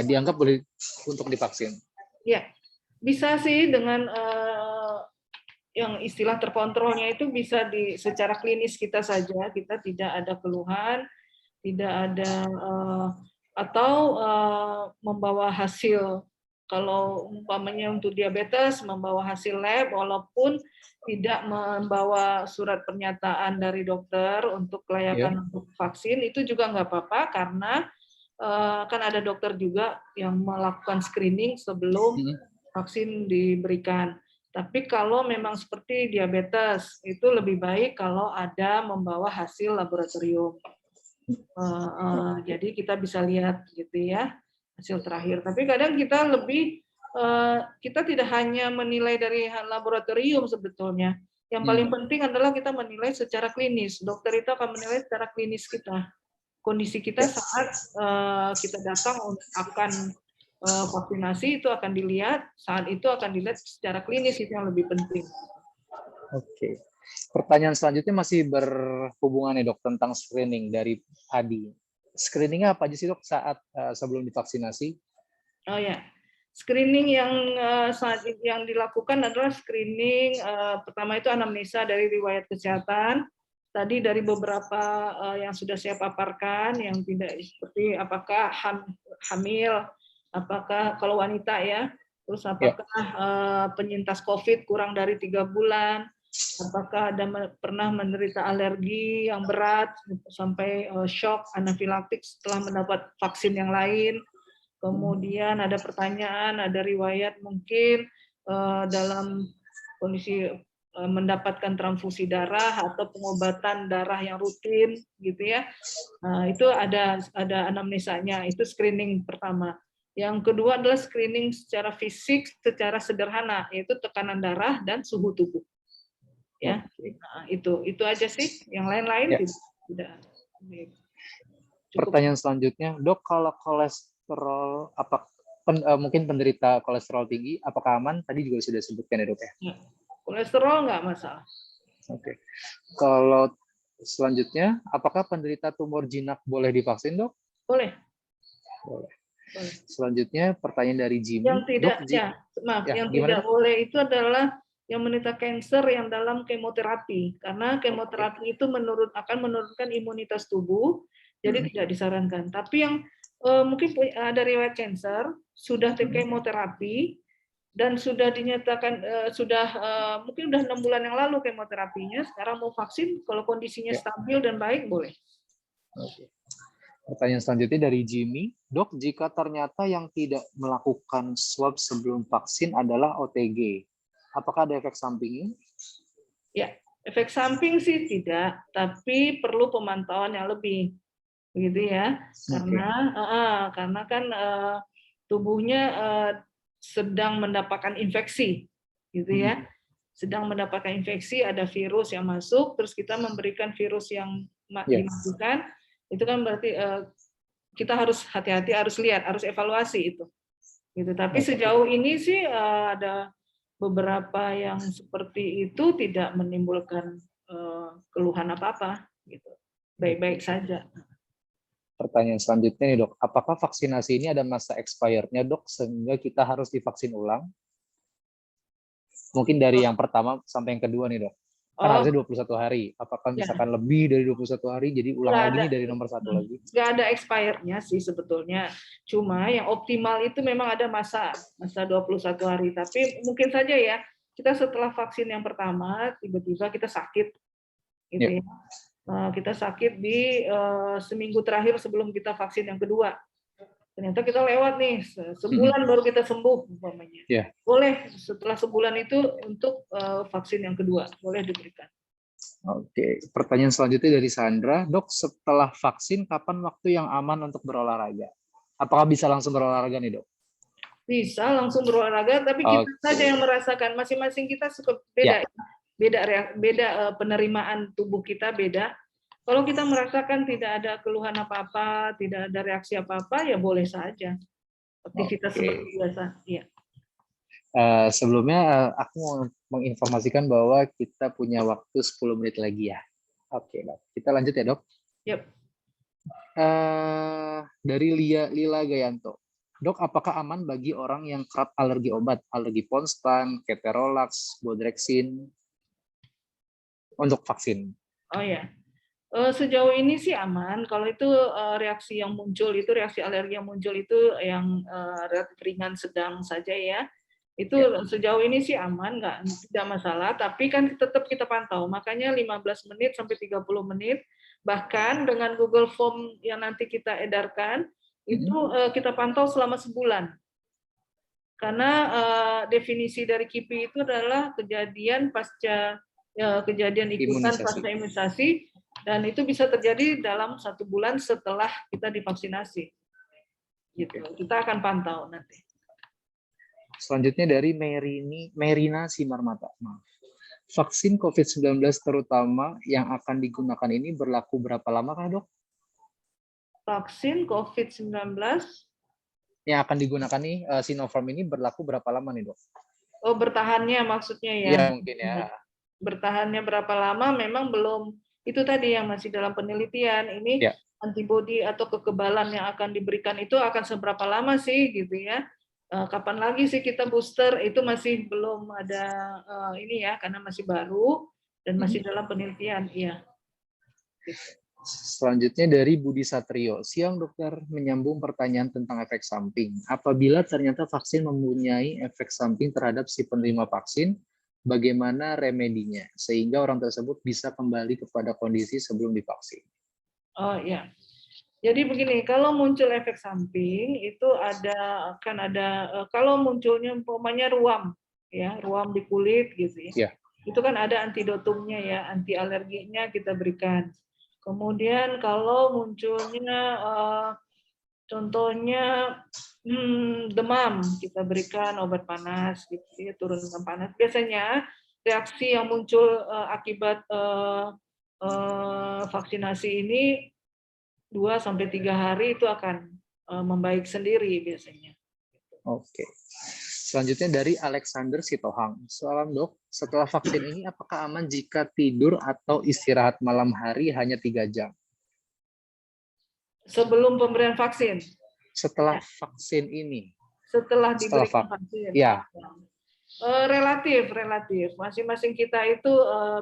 dianggap boleh untuk divaksin? Ya, bisa sih dengan yang istilah terkontrolnya itu bisa secara klinis kita saja, kita tidak ada keluhan, tidak ada atau membawa hasil, kalau umpamanya untuk diabetes membawa hasil lab walaupun tidak membawa surat pernyataan dari dokter untuk kelayakan untuk vaksin, itu juga nggak apa-apa karena kan ada dokter juga yang melakukan screening sebelum vaksin diberikan. Tapi kalau memang seperti diabetes, itu lebih baik kalau ada membawa hasil laboratorium. Jadi kita bisa lihat gitu ya hasil terakhir. Tapi kadang kita kita tidak hanya menilai dari laboratorium sebetulnya. Yang paling penting adalah kita menilai secara klinis. Dokter itu akan menilai secara klinis kita. Kondisi kita saat kita datang akan vaksinasi itu akan dilihat, saat itu akan dilihat secara klinis, itu yang lebih penting. Oke. Pertanyaan selanjutnya masih berhubungan ya, Dok, tentang screening dari Adi. Screeningnya apa aja sih, Dok, saat sebelum divaksinasi? Oh ya, screening yang dilakukan adalah screening pertama itu anamnesa dari riwayat kesehatan. Tadi dari beberapa yang sudah saya paparkan, yang tidak seperti apakah hamil, apakah kalau wanita ya, terus apakah penyintas COVID kurang dari 3 bulan, apakah pernah menderita alergi yang berat sampai shock anafilaktik setelah mendapat vaksin yang lain. Kemudian ada pertanyaan, ada riwayat mungkin dalam kondisi mendapatkan transfusi darah atau pengobatan darah yang rutin gitu ya. Itu ada anamnesanya, itu screening pertama. Yang kedua adalah screening secara fisik secara sederhana, yaitu tekanan darah dan suhu tubuh. Ya, itu aja sih. Yang lain-lain tidak. Pertanyaan selanjutnya, Dok, kalau kolesterol mungkin penderita kolesterol tinggi, apakah aman? Tadi juga sudah disebutkan ya, Dok ya. Kolesterol nggak masalah. Oke. Kalau selanjutnya, apakah penderita tumor jinak boleh divaksin, Dok? Boleh. Boleh. Boleh. Selanjutnya pertanyaan dari Jimmy. Yang tidak, Dok, yang gimana, tidak Dok? boleh itu adalah yang menderita kanker yang dalam kemoterapi, karena kemoterapi itu akan menurunkan imunitas tubuh, jadi tidak disarankan. Tapi yang mungkin ada riwayat kanker, sudah kemoterapi dan sudah dinyatakan mungkin udah 6 bulan yang lalu kemoterapinya, sekarang mau vaksin, kalau kondisinya stabil dan baik boleh. Oke. Pertanyaan selanjutnya dari Jimmy. Dok, jika ternyata yang tidak melakukan swab sebelum vaksin adalah OTG, apakah ada efek sampingnya? Ya, efek samping sih tidak, tapi perlu pemantauan yang lebih, begitu ya. Karena kan tubuhnya sedang mendapatkan infeksi, gitu ya. Sedang mendapatkan infeksi, ada virus yang masuk, terus kita memberikan virus yang dimatikan, itu kan berarti kita harus hati-hati, harus lihat, harus evaluasi itu. Gitu. Tapi sejauh ini sih ada beberapa yang seperti itu tidak menimbulkan keluhan apa-apa, gitu. Baik-baik saja. Pertanyaan selanjutnya nih, Dok, apakah vaksinasi ini ada masa expirednya, Dok, sehingga kita harus divaksin ulang? Mungkin dari yang pertama sampai yang kedua nih, Dok. Kan harusnya 21 hari. Apakah misalkan lebih dari 21 hari, jadi ulang lagi nih dari nomor 1 lagi? Nggak ada expirednya sih sebetulnya. Cuma yang optimal itu memang ada masa 21 hari. Tapi mungkin saja ya, kita setelah vaksin yang pertama, tiba-tiba kita sakit. Gitu ya. Kita sakit di seminggu terakhir sebelum kita vaksin yang kedua. Ternyata kita lewat nih, sebulan baru kita sembuh umpamanya. Boleh setelah sebulan itu untuk vaksin yang kedua, boleh diberikan. Oke, pertanyaan selanjutnya dari Sandra. Dok, setelah vaksin, kapan waktu yang aman untuk berolahraga? Apakah bisa langsung berolahraga nih, Dok? Bisa langsung berolahraga, tapi kita saja yang merasakan. Masing-masing kita suka beda. Beda penerimaan tubuh kita beda. Kalau kita merasakan tidak ada keluhan apa-apa, tidak ada reaksi apa-apa, ya boleh saja. Aktivitas seperti biasa. Ya. Sebelumnya aku mau menginformasikan bahwa kita punya waktu 10 menit lagi ya. Oke, Dok. Kita lanjut ya, Dok. Yep. Dari Lila Gayanto. Dok, apakah aman bagi orang yang kerap alergi obat, alergi Ponstan, Ketorolac, Bodrexin, untuk vaksin? Oh ya, sejauh ini sih aman. Kalau itu reaksi yang muncul itu, reaksi alergi yang muncul itu yang relatif ringan sedang saja ya. Itu sejauh ini sih aman, tidak masalah. Tapi kan tetap kita pantau. Makanya 15 menit sampai 30 menit. Bahkan dengan Google Form yang nanti kita edarkan, itu kita pantau selama sebulan. Karena definisi dari KIPI itu adalah kejadian pasca kejadian ikutan pasca imunisasi, dan itu bisa terjadi dalam 1 bulan setelah kita divaksinasi. Gitu. Kita akan pantau nanti. Selanjutnya dari Merina Simarmata. Vaksin COVID-19 terutama yang akan digunakan ini berlaku berapa lama kah, Dok? Vaksin COVID-19 yang akan digunakan nih Sinopharm ini berlaku berapa lama nih, Dok? Oh, bertahannya maksudnya ya? Iya, mungkin ya. Bertahannya berapa lama memang belum, itu tadi yang masih dalam penelitian. Ini antibodi atau kekebalan yang akan diberikan itu akan seberapa lama sih gitu ya? Kapan lagi sih kita booster, itu masih belum ada ini ya, karena masih baru dan masih dalam penelitian. Iya. Selanjutnya dari Budi Satrio. Siang, Dokter, menyambung pertanyaan tentang efek samping. Apabila ternyata vaksin mempunyai efek samping terhadap si penerima vaksin, bagaimana remedinya sehingga orang tersebut bisa kembali kepada kondisi sebelum divaksin? Oh ya. Jadi begini, kalau muncul efek samping itu akan ada kalau munculnya umpamanya ruam ya, ruam di kulit gitu ya. Itu kan ada antidotumnya ya, anti alerginya kita berikan. Kemudian kalau munculnya contohnya demam, kita berikan obat panas gitu ya, turunkan panas. Biasanya reaksi yang muncul akibat vaksinasi ini 2-3 hari itu akan membaik sendiri biasanya. Oke. Selanjutnya dari Alexander Sitohang. Salam, Dok. Setelah vaksin ini apakah aman jika tidur atau istirahat malam hari hanya 3 jam? Sebelum pemberian vaksin? setelah vaksin ini? Setelah Setelah diberikan vaksin. ya. Relatif. Masing-masing kita itu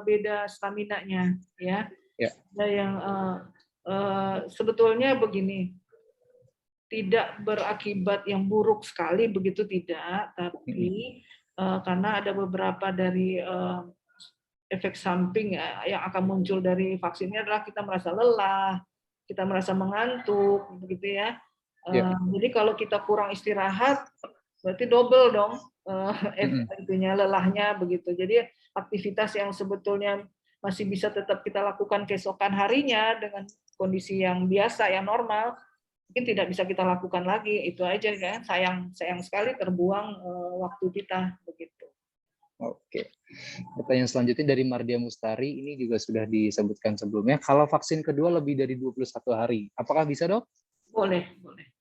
beda staminanya, ya. Ya. Ada yang sebetulnya begini, tidak berakibat yang buruk sekali begitu tidak, tapi karena ada beberapa dari efek samping yang akan muncul dari vaksinnya adalah kita merasa lelah, kita merasa mengantuk, begitu ya. Jadi kalau kita kurang istirahat, berarti double dong itunya lelahnya begitu. Jadi aktivitas yang sebetulnya masih bisa tetap kita lakukan keesokan harinya dengan kondisi yang biasa, yang normal, mungkin tidak bisa kita lakukan lagi. Itu aja kan, sayang sekali terbuang waktu kita begitu. Oke. Pertanyaan selanjutnya dari Mardia Mustari, ini juga sudah disebutkan sebelumnya. Kalau vaksin kedua lebih dari 21 hari, apakah bisa, Dok? Boleh. Boleh.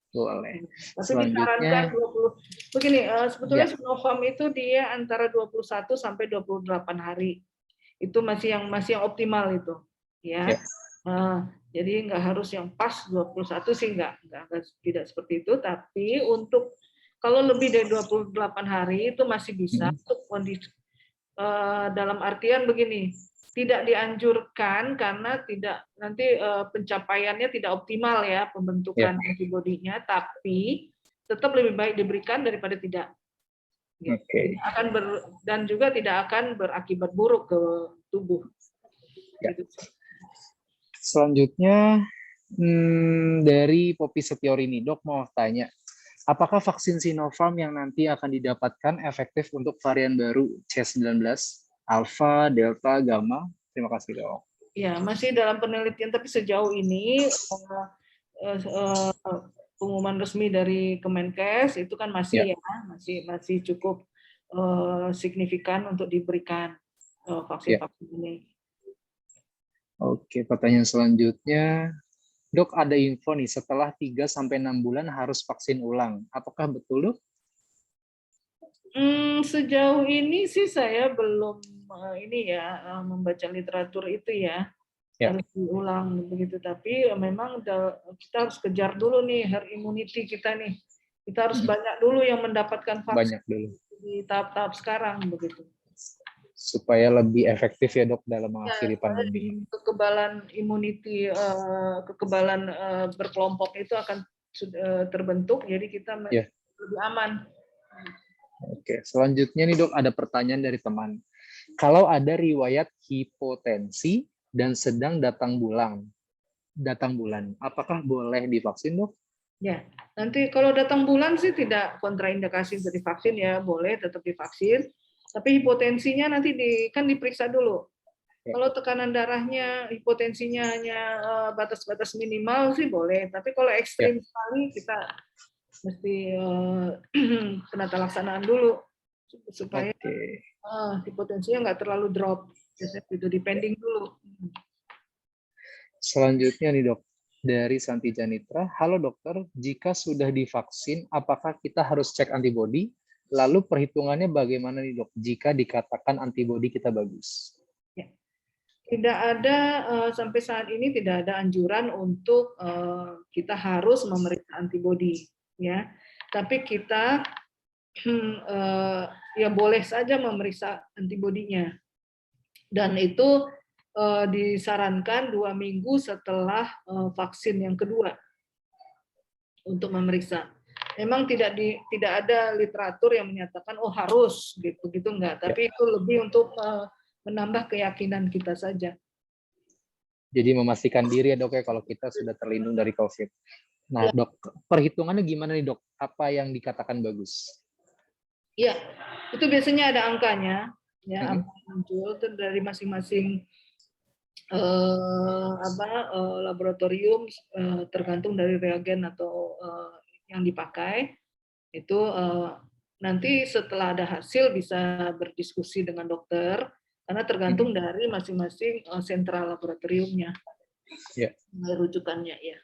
Tapi Selanjutnya, disarankan 20. Begini, sebetulnya ya. Sinovac itu dia antara 21 sampai 28 hari. Itu masih yang optimal itu, ya. Jadi nggak harus yang pas 21 sih, tidak seperti itu, tapi untuk kalau lebih dari 28 hari itu masih bisa untuk kondisi dalam artian begini, tidak dianjurkan karena tidak nanti pencapaiannya tidak optimal ya pembentukan antibodinya, tapi tetap lebih baik diberikan daripada tidak. Gitu. Dan juga tidak akan berakibat buruk ke tubuh. Ya. Selanjutnya dari Poppy Setiorini, Dok mau tanya, apakah vaksin Sinopharm yang nanti akan didapatkan efektif untuk varian baru C19, Alpha, Delta, Gamma? Terima kasih, Dok. Ya, masih dalam penelitian, tapi sejauh ini pengumuman resmi dari Kemenkes itu kan masih masih cukup signifikan untuk diberikan vaksin-vaksin ini. Oke, pertanyaan selanjutnya, Dok ada info nih setelah 3-6 bulan harus vaksin ulang. Apakah betul, Dok? Sejauh ini sih saya belum membaca literatur itu ya. Harus diulang begitu, tapi memang kita harus kejar dulu nih herd immunity kita nih. Kita harus banyak dulu yang mendapatkan vaksin di tahap-tahap sekarang begitu. Supaya lebih efektif ya, Dok, dalam mengakhiri pandemi. Kekebalan immunity, kekebalan berkelompok itu akan terbentuk, jadi kita lebih aman. Oke, selanjutnya nih, Dok, ada pertanyaan dari teman. Kalau ada riwayat hipotensi dan sedang datang bulan, apakah boleh divaksin, Dok? Ya, nanti kalau datang bulan sih tidak kontraindikasi untuk divaksin ya, boleh tetap divaksin. Tapi hipotensinya nanti kan diperiksa dulu. Kalau tekanan darahnya, hipotensinya hanya batas-batas minimal sih boleh. Tapi kalau ekstrim sekali kita mesti penata laksanaan dulu supaya hipotensinya nggak terlalu drop. Biasanya itu depending dulu. Selanjutnya nih, Dok, dari Santi Janitra, halo dokter, jika sudah divaksin, apakah kita harus cek antibodi? Lalu perhitungannya bagaimana nih, Dok, jika dikatakan antibodi kita bagus? Ya. Tidak ada, sampai saat ini tidak ada anjuran untuk kita harus memeriksa antibodi, ya. Tapi kita ya boleh saja memeriksa antibodinya. Dan itu disarankan 2 minggu setelah vaksin yang kedua untuk memeriksa. Memang tidak ada literatur yang menyatakan harus begitu enggak, tapi itu lebih untuk menambah keyakinan kita saja. Jadi memastikan diri ya, Dok, ya, kalau kita sudah terlindung dari COVID. Nah, Dok, perhitungannya gimana nih, Dok? Apa yang dikatakan bagus? Iya, itu biasanya ada angkanya, ya, angka muncul dari masing-masing laboratorium tergantung dari reagen atau yang dipakai. Itu nanti setelah ada hasil bisa berdiskusi dengan dokter karena tergantung dari masing-masing sentral laboratoriumnya. Ya. Rujukannya ya.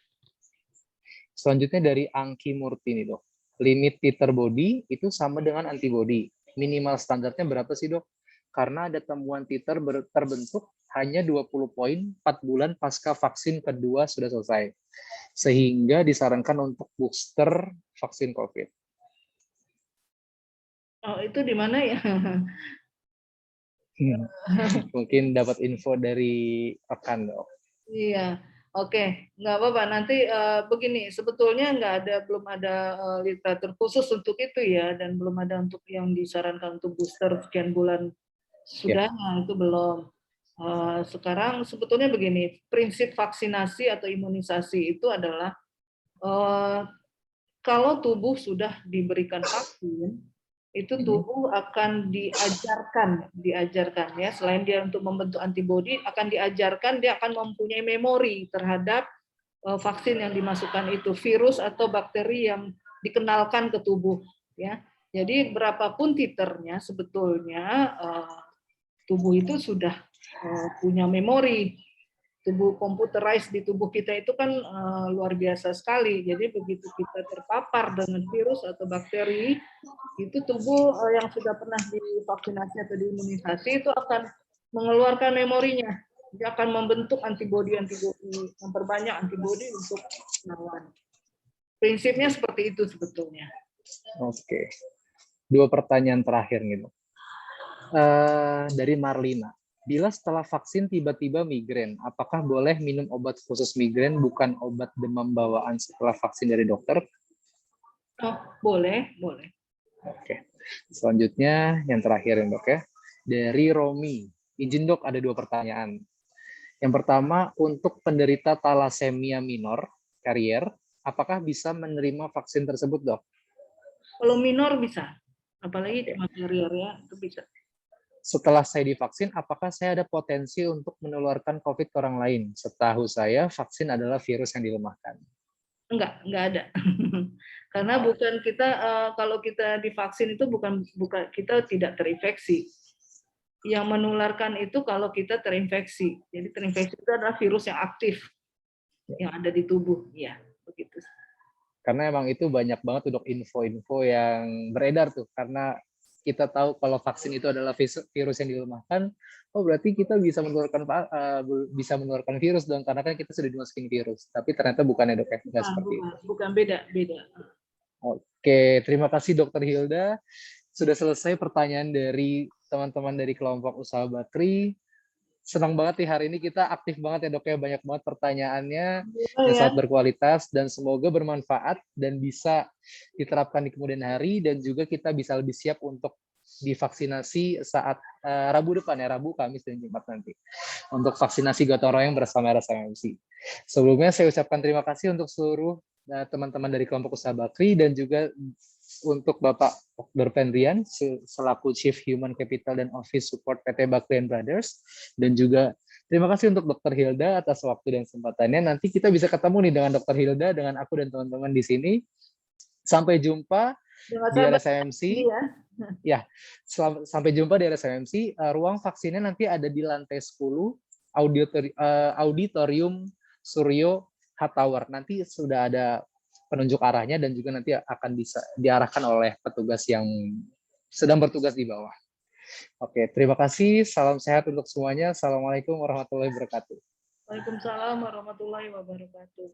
Selanjutnya dari Angki Murti nih, Dok. Limit titer body itu sama dengan antibody. Minimal standarnya berapa sih, Dok? Karena ada temuan titer terbentuk hanya 20 poin 4 bulan pasca vaksin kedua sudah selesai. Sehingga disarankan untuk booster vaksin COVID. Oh, itu di mana ya? Mungkin dapat info dari rekan, Dok. Iya, oke, nggak apa-apa. Nanti begini, sebetulnya belum ada literatur khusus untuk itu ya, dan belum ada untuk yang disarankan untuk booster sekian bulan sudahnya, itu belum. Sekarang sebetulnya begini, prinsip vaksinasi atau imunisasi itu adalah kalau tubuh sudah diberikan vaksin, itu tubuh akan diajarkan ya, selain dia untuk membentuk antibodi, akan diajarkan dia akan mempunyai memori terhadap vaksin yang dimasukkan itu, virus atau bakteri yang dikenalkan ke tubuh ya. Jadi berapapun titernya sebetulnya tubuh itu sudah punya memori. Tubuh computerized di tubuh kita itu kan luar biasa sekali. Jadi begitu kita terpapar dengan virus atau bakteri, itu tubuh yang sudah pernah divaksinasi atau diimunisasi itu akan mengeluarkan memorinya. Dia akan membentuk antibodi-antibodi, memperbanyak antibodi untuk melawan. Prinsipnya seperti itu sebetulnya. Oke. 2 pertanyaan terakhir gitu. Dari Marlina. Bila setelah vaksin tiba-tiba migrain, apakah boleh minum obat khusus migrain bukan obat demam bawaan setelah vaksin dari dokter? Oh, boleh, boleh. Oke. Selanjutnya yang terakhir ya, Dok ya. Dari Romi. Izin Dok, ada 2 pertanyaan. Yang pertama, untuk penderita talasemia minor karier, apakah bisa menerima vaksin tersebut, Dok? Kalau minor bisa, apalagi cuma carrier ya, itu bisa. Setelah saya divaksin, apakah saya ada potensi untuk menularkan COVID ke orang lain? Setahu saya, vaksin adalah virus yang dilemahkan. Enggak ada. Karena bukan kita kalau kita divaksin itu bukan kita tidak terinfeksi. Yang menularkan itu kalau kita terinfeksi. Jadi terinfeksi itu adalah virus yang aktif yang ada di tubuh, ya begitu. Karena emang itu banyak banget tuh Dok info-info yang beredar tuh, karena kita tahu kalau vaksin itu adalah virus yang dilemahkan, oh berarti kita bisa menularkan virus dong, karena kan kita sudah dimasukin virus. Tapi ternyata bukan ya Dok ya, nggak seperti itu. Bukan, beda. Oke, terima kasih Dokter Hilda. Sudah selesai pertanyaan dari teman-teman dari kelompok usaha Bakri. Senang banget nih hari ini kita aktif banget ya Dok ya, banyak banget pertanyaannya yang sangat berkualitas dan semoga bermanfaat dan bisa diterapkan di kemudian hari dan juga kita bisa lebih siap untuk divaksinasi saat Rabu depan ya, Rabu, Kamis, dan Jumat nanti untuk vaksinasi gotong royong bersama RSMMC. Sebelumnya saya ucapkan terima kasih untuk seluruh teman-teman dari kelompok usaha Bakri dan juga untuk Bapak Dr. Pendrian selaku Chief Human Capital dan Office Support PT Bakri & Brothers, dan juga terima kasih untuk Dr. Hilda atas waktu dan kesempatannya. Nanti kita bisa ketemu nih dengan Dr. Hilda, dengan aku dan teman-teman di sini. Sampai jumpa di RSMMC. Ya, sampai jumpa di RSMMC. Ruang vaksinnya nanti ada di lantai 10 Auditorium Suryo Tower. Nanti sudah ada penunjuk arahnya dan juga nanti akan bisa diarahkan oleh petugas yang sedang bertugas di bawah. Oke, terima kasih. Salam sehat untuk semuanya. Assalamualaikum warahmatullahi wabarakatuh. Waalaikumsalam warahmatullahi wabarakatuh.